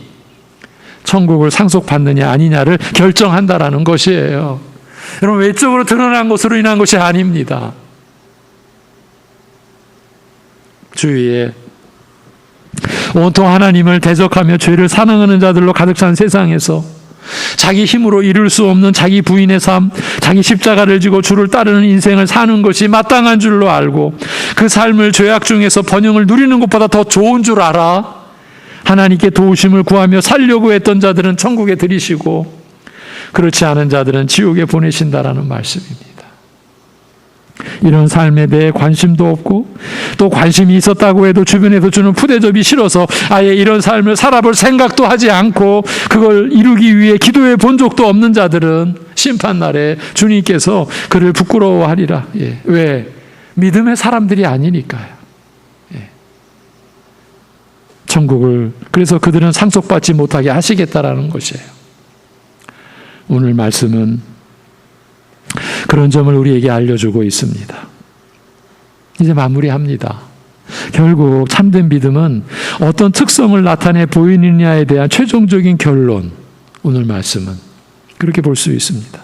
Speaker 1: 천국을 상속받느냐 아니냐를 결정한다라는 것이에요. 여러분, 외적으로 드러난 것으로 인한 것이 아닙니다. 주위에 온통 하나님을 대적하며 죄를 사랑하는 자들로 가득 찬 세상에서 자기 힘으로 이룰 수 없는 자기 부인의 삶, 자기 십자가를 지고 주를 따르는 인생을 사는 것이 마땅한 줄로 알고 그 삶을 죄악 중에서 번영을 누리는 것보다 더 좋은 줄 알아 하나님께 도우심을 구하며 살려고 했던 자들은 천국에 들이시고 그렇지 않은 자들은 지옥에 보내신다라는 말씀입니다. 이런 삶에 대해 관심도 없고 또 관심이 있었다고 해도 주변에서 주는 푸대접이 싫어서 아예 이런 삶을 살아볼 생각도 하지 않고 그걸 이루기 위해 기도해 본 적도 없는 자들은 심판날에 주님께서 그를 부끄러워하리라. 왜? 믿음의 사람들이 아니니까요. 천국을 그래서 그들은 상속받지 못하게 하시겠다라는 것이에요. 오늘 말씀은 그런 점을 우리에게 알려주고 있습니다. 이제 마무리합니다. 결국 참된 믿음은 어떤 특성을 나타내 보이느냐에 대한 최종적인 결론, 오늘 말씀은 그렇게 볼 수 있습니다.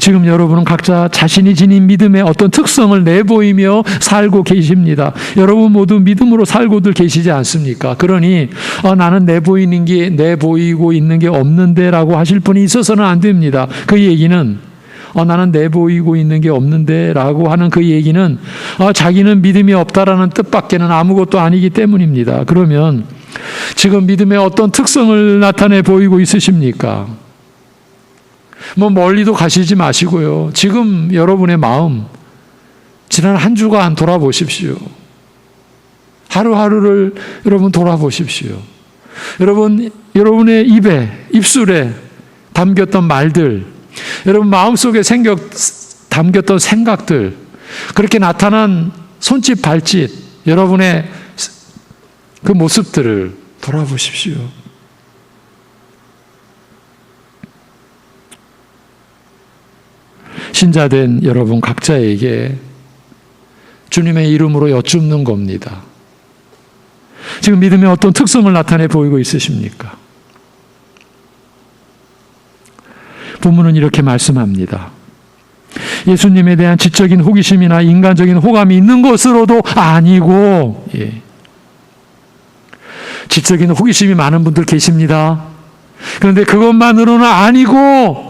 Speaker 1: 지금 여러분은 각자 자신이 지닌 믿음의 어떤 특성을 내보이며 살고 계십니다. 여러분 모두 믿음으로 살고들 계시지 않습니까? 그러니 나는 내보이고 있는 게 없는데 라고 하실 분이 있어서는 안 됩니다. 그 얘기는 나는 내보이고 있는 게 없는데 라고 하는 그 얘기는 자기는 믿음이 없다라는 뜻밖에는 아무것도 아니기 때문입니다. 그러면 지금 믿음의 어떤 특성을 나타내 보이고 있으십니까? 멀리도 가시지 마시고요. 지금 여러분의 마음, 지난 한 주간 돌아보십시오. 하루하루를 여러분 돌아보십시오. 여러분의 입술에 담겼던 말들, 여러분 마음속에 담겼던 생각들, 그렇게 나타난 손짓, 발짓, 여러분의 그 모습들을 돌아보십시오. 신자된 여러분 각자에게 주님의 이름으로 여쭙는 겁니다. 지금 믿음의 어떤 특성을 나타내 보이고 있으십니까? 본문은 이렇게 말씀합니다. 예수님에 대한 지적인 호기심이나 인간적인 호감이 있는 것으로도 아니고, 지적인 호기심이 많은 분들 계십니다. 그런데 그것만으로는 아니고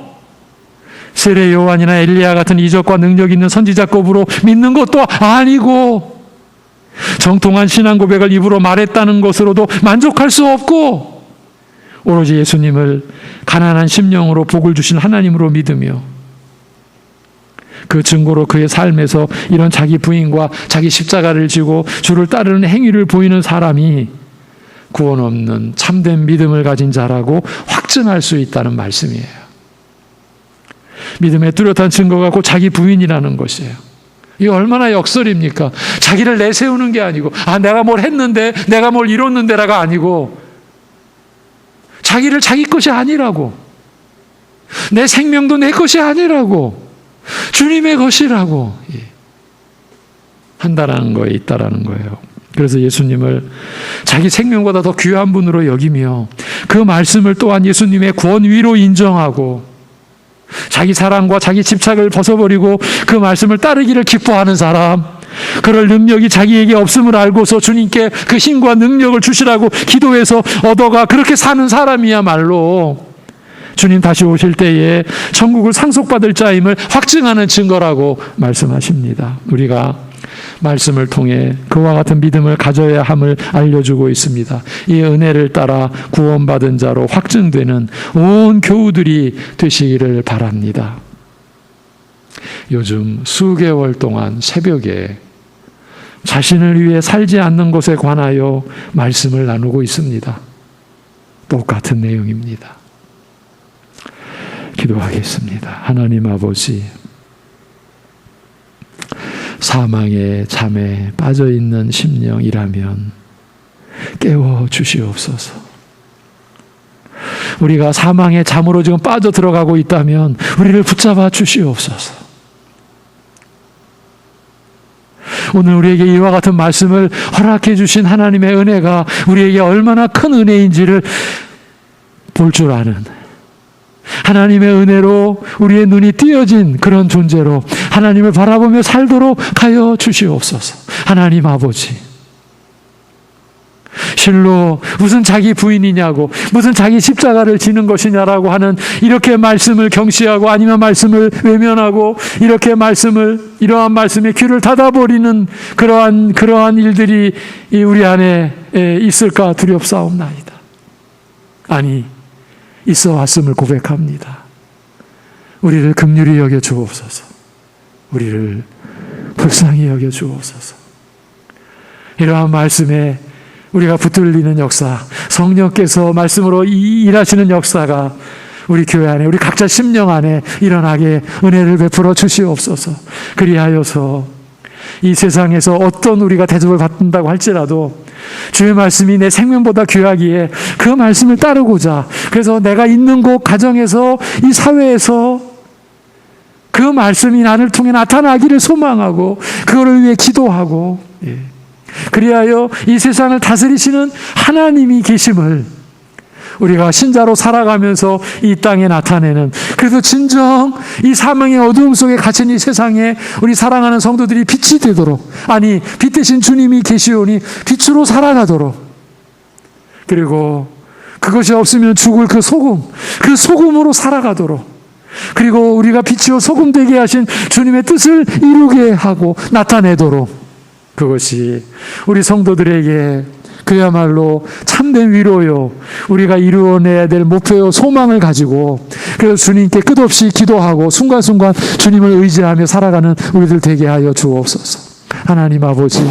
Speaker 1: 세례 요한이나 엘리야 같은 이적과 능력 있는 선지자급으로 믿는 것도 아니고 정통한 신앙 고백을 입으로 말했다는 것으로도 만족할 수 없고 오로지 예수님을 가난한 심령으로 복을 주신 하나님으로 믿으며 그 증거로 그의 삶에서 이런 자기 부인과 자기 십자가를 지고 주를 따르는 행위를 보이는 사람이 구원 없는 참된 믿음을 가진 자라고 확증할 수 있다는 말씀이에요. 믿음의 뚜렷한 증거가 곧 자기 부인이라는 것이에요. 이게 얼마나 역설입니까? 자기를 내세우는 게 아니고 내가 뭘 했는데 내가 뭘 이뤘는데라가 아니고 자기를 자기 것이 아니라고, 내 생명도 내 것이 아니라고, 주님의 것이라고 한다라는 거에 있다라는 거예요. 그래서 예수님을 자기 생명보다 더 귀한 분으로 여기며 그 말씀을 또한 예수님의 권위로 인정하고 자기 사랑과 자기 집착을 벗어버리고 그 말씀을 따르기를 기뻐하는 사람, 그럴 능력이 자기에게 없음을 알고서 주님께 그 힘과 능력을 주시라고 기도해서 얻어가 그렇게 사는 사람이야말로 주님 다시 오실 때에 천국을 상속받을 자임을 확증하는 증거라고 말씀하십니다. 우리가 말씀을 통해 그와 같은 믿음을 가져야 함을 알려주고 있습니다. 이 은혜를 따라 구원받은 자로 확증되는 온 교우들이 되시기를 바랍니다. 요즘 수개월 동안 새벽에 자신을 위해 살지 않는 것에 관하여 말씀을 나누고 있습니다. 똑같은 내용입니다. 기도하겠습니다. 하나님 아버지, 사망의 잠에 빠져있는 심령이라면 깨워 주시옵소서. 우리가 사망의 잠으로 지금 빠져 들어가고 있다면 우리를 붙잡아 주시옵소서. 오늘 우리에게 이와 같은 말씀을 허락해 주신 하나님의 은혜가 우리에게 얼마나 큰 은혜인지를 볼 줄 아는, 하나님의 은혜로 우리의 눈이 띄어진 그런 존재로 하나님을 바라보며 살도록 하여 주시옵소서. 하나님 아버지, 실로 무슨 자기 부인이냐고, 무슨 자기 십자가를 지는 것이냐라고 하는 이렇게 말씀을 경시하고 아니면 말씀을 외면하고 이러한 말씀에 귀를 닫아버리는 그러한 일들이 우리 안에 있을까 두렵사옵나이다. 아니, 있어 왔음을 고백합니다. 우리를 긍휼히 여겨 주옵소서. 우리를 불쌍히 여겨 주옵소서. 이러한 말씀에 우리가 붙들리는 역사, 성령께서 말씀으로 일하시는 역사가 우리 교회 안에, 우리 각자 심령 안에 일어나게 은혜를 베풀어 주시옵소서. 그리하여서 이 세상에서 어떤 우리가 대접을 받는다고 할지라도 주의 말씀이 내 생명보다 귀하기에 그 말씀을 따르고자, 그래서 내가 있는 곳, 가정에서, 이 사회에서 그 말씀이 나를 통해 나타나기를 소망하고 그거를 위해 기도하고, 그리하여 이 세상을 다스리시는 하나님이 계심을 우리가 신자로 살아가면서 이 땅에 나타내는, 그래서 진정 이 사망의 어두움 속에 갇힌 이 세상에 우리 사랑하는 성도들이 빛이 되도록, 아니 빛 대신 주님이 계시오니 빛으로 살아가도록, 그리고 그것이 없으면 죽을 그 소금으로 살아가도록, 그리고 우리가 빛이요 소금 되게 하신 주님의 뜻을 이루게 하고 나타내도록, 그것이 우리 성도들에게 그야말로 참된 위로요, 우리가 이루어내야 될 목표요, 소망을 가지고, 그래서 주님께 끝없이 기도하고 순간순간 주님을 의지하며 살아가는 우리들 되게 하여 주옵소서. 하나님 아버지,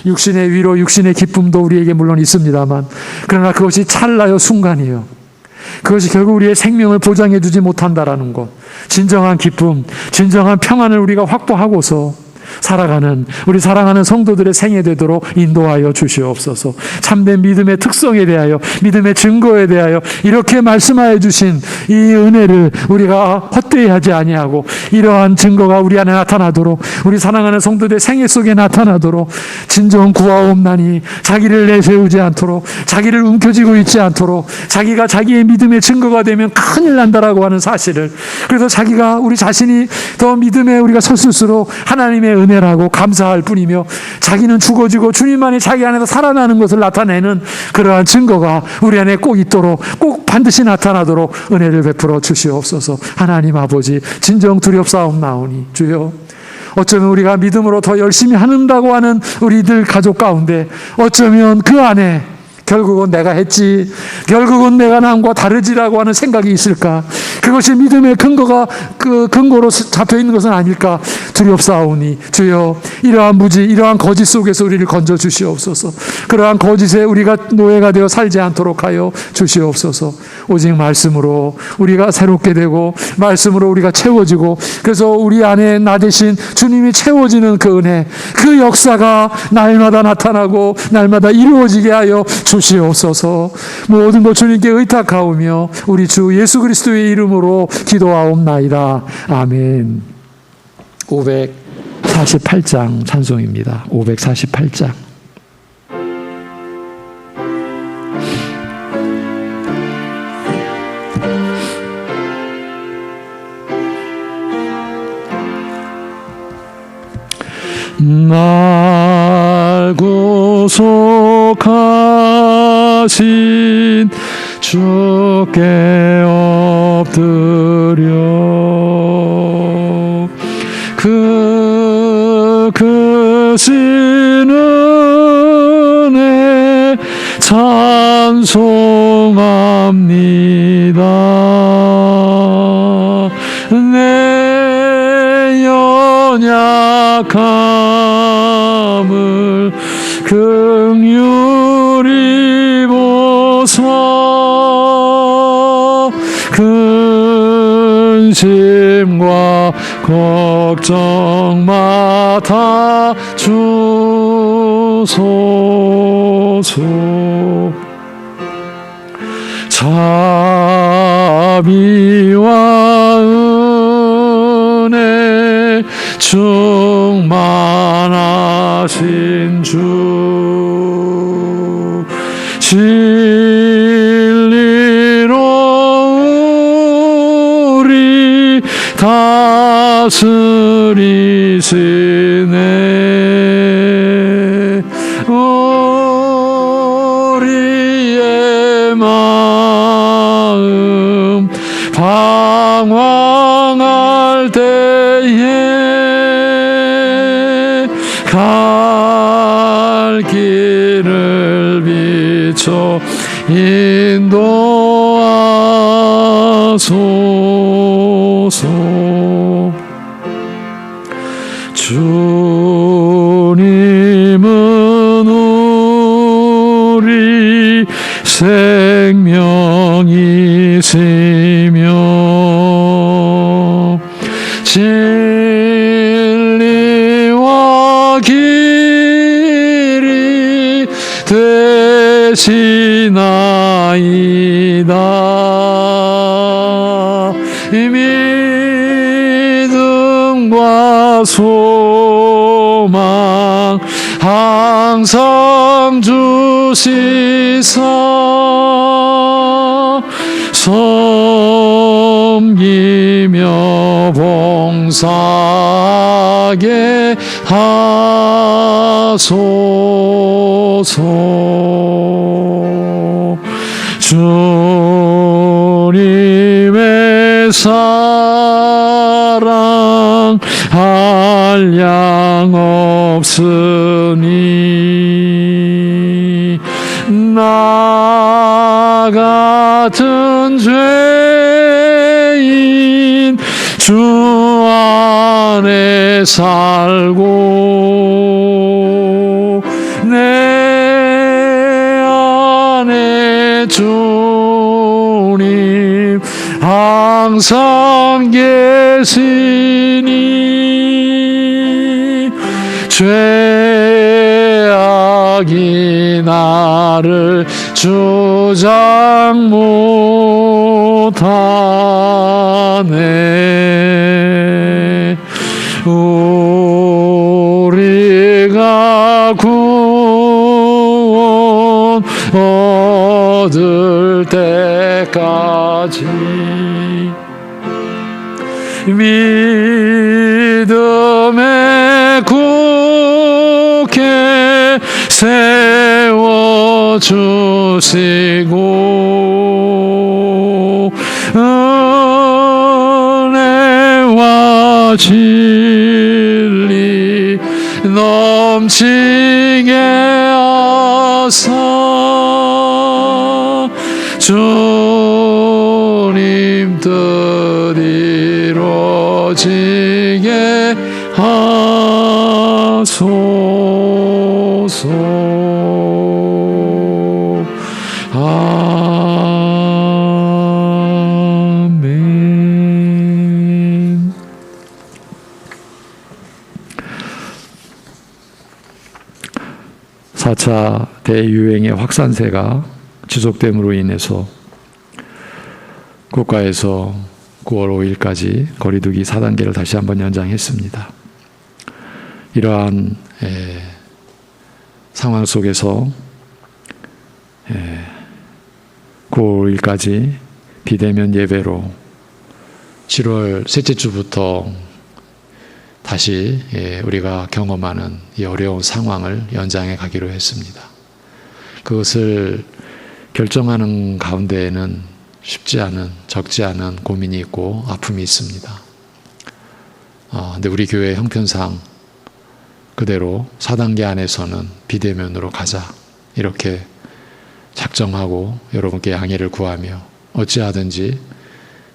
Speaker 1: 육신의 위로, 육신의 기쁨도 우리에게 물론 있습니다만, 그러나 그것이 찰나요, 순간이요, 그것이 결국 우리의 생명을 보장해 주지 못한다라는 것, 진정한 기쁨, 진정한 평안을 우리가 확보하고서 살아가는 우리 사랑하는 성도들의 생애 되도록 인도하여 주시옵소서. 참된 믿음의 특성에 대하여, 믿음의 증거에 대하여 이렇게 말씀하여 주신 이 은혜를 우리가 헛되이 하지 아니하고, 이러한 증거가 우리 안에 나타나도록, 우리 사랑하는 성도들의 생애 속에 나타나도록 진정 구하옵나니, 자기를 내세우지 않도록, 자기를 움켜쥐고 있지 않도록, 자기가 자기의 믿음의 증거가 되면 큰일 난다라고 하는 사실을, 그래서 자기가, 우리 자신이 더 믿음에 우리가 섰을수록 하나님의 은혜라고 감사할 뿐이며, 자기는 죽어지고 주님만이 자기 안에서 살아나는 것을 나타내는 그러한 증거가 우리 안에 꼭 있도록, 꼭 반드시 나타나도록 은혜를 베풀어 주시옵소서. 하나님 아버지, 진정 두렵사옵나오니 주여, 어쩌면 우리가 믿음으로 더 열심히 하는다고 하는 우리들 가족 가운데 어쩌면 그 안에 결국은 내가 했지, 결국은 내가 남과 다르지라고 하는 생각이 있을까? 그것이 믿음의 근거가 그 근거로 잡혀 있는 것은 아닐까 두렵사오니 주여, 이러한 무지, 이러한 거짓 속에서 우리를 건져 주시옵소서. 그러한 거짓에 우리가 노예가 되어 살지 않도록 하여 주시옵소서. 오직 말씀으로 우리가 새롭게 되고, 말씀으로 우리가 채워지고, 그래서 우리 안에 나 대신 주님이 채워지는 그 은혜, 그 역사가 날마다 나타나고 날마다 이루어지게 하여 주시옵소서. 모든 것 주님께 의탁하오며 우리 주 예수 그리스도의 이름으로 기도하옵나이다. 아멘. 548장 찬송입니다. 548장. 날 구속하신 주께 엎드려 그 크신 은혜 찬송합니다. 내 연약함을 긍휼히 보사 근심과 걱정 맡아 주소서. 자비와 은혜 충만하신 주 진리로 우리 다스리시네. 우리의 마음 방황할 때에 갈 길을 비춰 인도하소서. 주님은 우리 생명이시며 진리와 길이 되시나이다. 믿음과 소망 항상 주시사 섬기며 봉사하게 하소서. 주님의 사랑 한량 없으니 나 같은 죄인 주 안에 살고 내 안에 주님 항상 계시니 죄악이 나를 주장 못하네. 우리가 구원 얻을 때까지 믿음에 굳게 세워주시고 은혜와 진리 넘치게 하사 주님 뜻 이루어지게 하소서. 아멘. 사 차 대유행의 확산세가 지속됨으로 인해서 국가에서 9월 5일까지 거리두기 4단계를 다시 한번 연장했습니다. 이러한 상황 속에서 9월 5일까지 비대면 예배로 7월 셋째 주부터 다시 우리가 경험하는 이 어려운 상황을 연장해 가기로 했습니다. 그것을 결정하는 가운데에는 쉽지 않은, 적지 않은 고민이 있고 아픔이 있습니다. 근데 우리 교회 형편상 그대로 4단계 안에서는 비대면으로 가자 이렇게 작정하고 여러분께 양해를 구하며 어찌하든지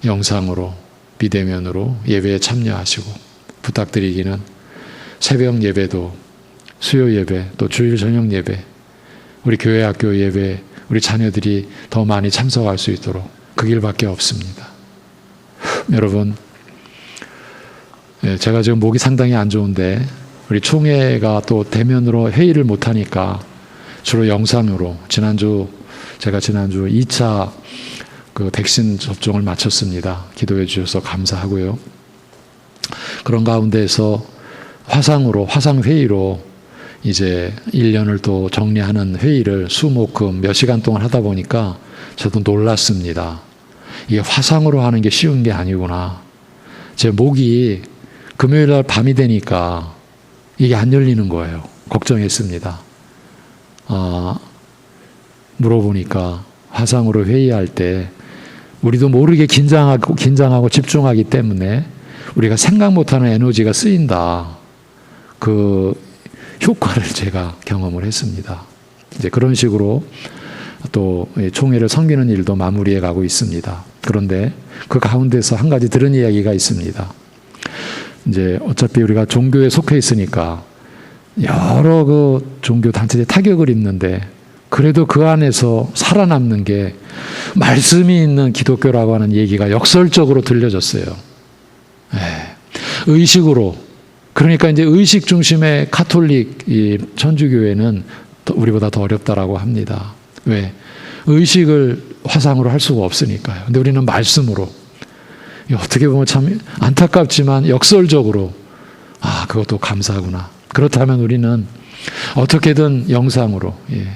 Speaker 1: 영상으로 비대면으로 예배에 참여하시고 부탁드리기는 새벽 예배도 수요 예배, 또 주일 저녁 예배, 우리 교회 학교 예배, 우리 자녀들이 더 많이 참석할 수 있도록 그 길밖에 없습니다. 여러분, 제가 지금 목이 상당히 안 좋은데 우리 총회가 또 대면으로 회의를 못하니까 주로 영상으로 제가 지난주 2차 그 백신 접종을 마쳤습니다. 기도해 주셔서 감사하고요. 그런 가운데에서 화상회의로 이제 1년을 또 정리하는 회의를 수목금 몇 시간 동안 하다 보니까 저도 놀랐습니다. 이게 화상으로 하는 게 쉬운 게 아니구나. 제 목이 금요일 날 밤이 되니까 이게 안 열리는 거예요. 걱정했습니다. 물어보니까 화상으로 회의할 때 우리도 모르게 긴장하고 집중하기 때문에 우리가 생각 못하는 에너지가 쓰인다. 그 효과를 제가 경험을 했습니다. 이제 그런 식으로 또 총회를 섬기는 일도 마무리해 가고 있습니다. 그런데 그 가운데서 한 가지 들은 이야기가 있습니다. 이제 어차피 우리가 종교에 속해 있으니까 여러 그 종교 단체에 타격을 입는데 그래도 그 안에서 살아남는 게 말씀이 있는 기독교라고 하는 얘기가 역설적으로 들려졌어요. 의식으로. 그러니까 이제 의식 중심의 카톨릭 이 천주교회는 우리보다 더 어렵다라고 합니다. 왜? 의식을 화상으로 할 수가 없으니까요. 근데 우리는 말씀으로. 어떻게 보면 참 안타깝지만 역설적으로 그것도 감사하구나. 그렇다면 우리는 어떻게든 영상으로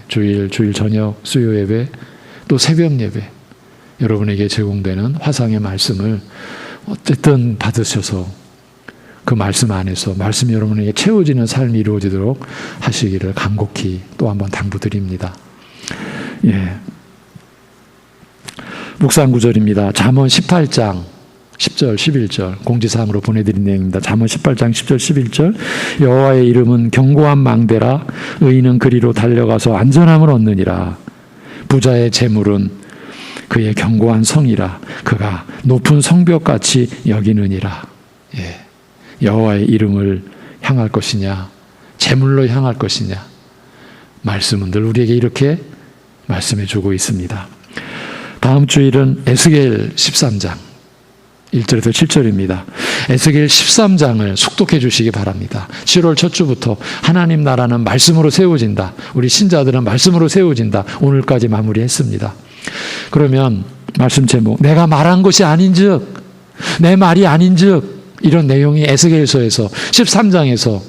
Speaker 1: 주일 저녁 수요 예배 또 새벽 예배 여러분에게 제공되는 화상의 말씀을 어쨌든 받으셔서 그 말씀 안에서 말씀이 여러분에게 채워지는 삶이 이루어지도록 하시기를 간곡히 또 한번 당부드립니다. 묵상 구절입니다. 잠언 18장 10절 11절 공지사항으로 보내드린 내용입니다. 잠언 18장 10절 11절 여호와의 이름은 견고한 망대라 의인은 그리로 달려가서 안전함을 얻느니라. 부자의 재물은 그의 견고한 성이라 그가 높은 성벽같이 여기느니라. 여호와의 이름을 향할 것이냐 재물로 향할 것이냐 말씀은 늘 우리에게 이렇게 말씀해 주고 있습니다. 다음 주일은 에스겔 13장 1절에서 7절입니다. 에스겔 13장을 숙독해 주시기 바랍니다. 7월 첫 주부터 하나님 나라는 말씀으로 세워진다. 우리 신자들은 말씀으로 세워진다. 오늘까지 마무리했습니다. 그러면 말씀 제목 내가 말한 것이 아닌즉 내 말이 아닌즉 이런 내용이 에스겔서에서 13장에서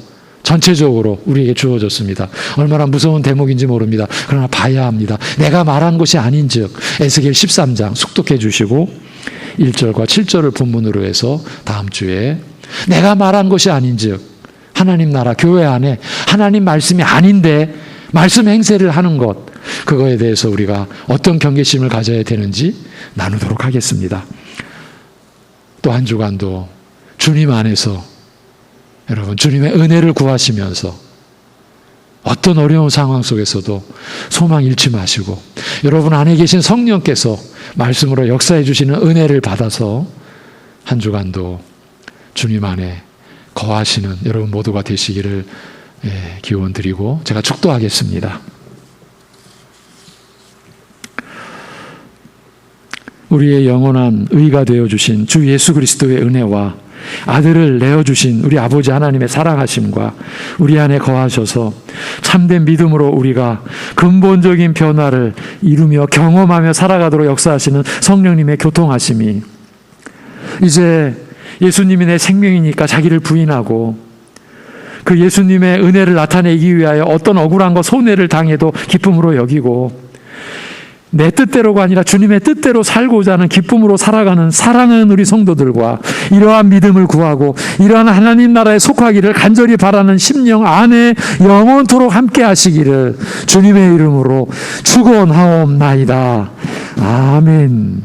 Speaker 1: 전체적으로 우리에게 주어졌습니다. 얼마나 무서운 대목인지 모릅니다. 그러나 봐야 합니다. 내가 말한 것이 아닌즉 에스겔 13장 숙독해 주시고 1절과 7절을 본문으로 해서 다음 주에 내가 말한 것이 아닌즉 하나님 나라 교회 안에 하나님 말씀이 아닌데 말씀 행세를 하는 것 그거에 대해서 우리가 어떤 경계심을 가져야 되는지 나누도록 하겠습니다. 또 한 주간도 주님 안에서 여러분 주님의 은혜를 구하시면서 어떤 어려운 상황 속에서도 소망 잃지 마시고 여러분 안에 계신 성령께서 말씀으로 역사해 주시는 은혜를 받아서 한 주간도 주님 안에 거하시는 여러분 모두가 되시기를 기원드리고 제가 축도하겠습니다. 우리의 영원한 의가 되어주신 주 예수 그리스도의 은혜와 아들을 내어주신 우리 아버지 하나님의 사랑하심과 우리 안에 거하셔서 참된 믿음으로 우리가 근본적인 변화를 이루며 경험하며 살아가도록 역사하시는 성령님의 교통하심이 이제 예수님이 내 생명이니까 자기를 부인하고 그 예수님의 은혜를 나타내기 위하여 어떤 억울함과 손해를 당해도 기쁨으로 여기고 내 뜻대로가 아니라 주님의 뜻대로 살고자 하는 기쁨으로 살아가는 사랑하는 우리 성도들과 이러한 믿음을 구하고 이러한 하나님 나라에 속하기를 간절히 바라는 심령 안에 영원토록 함께 하시기를 주님의 이름으로 축원하옵나이다. 아멘.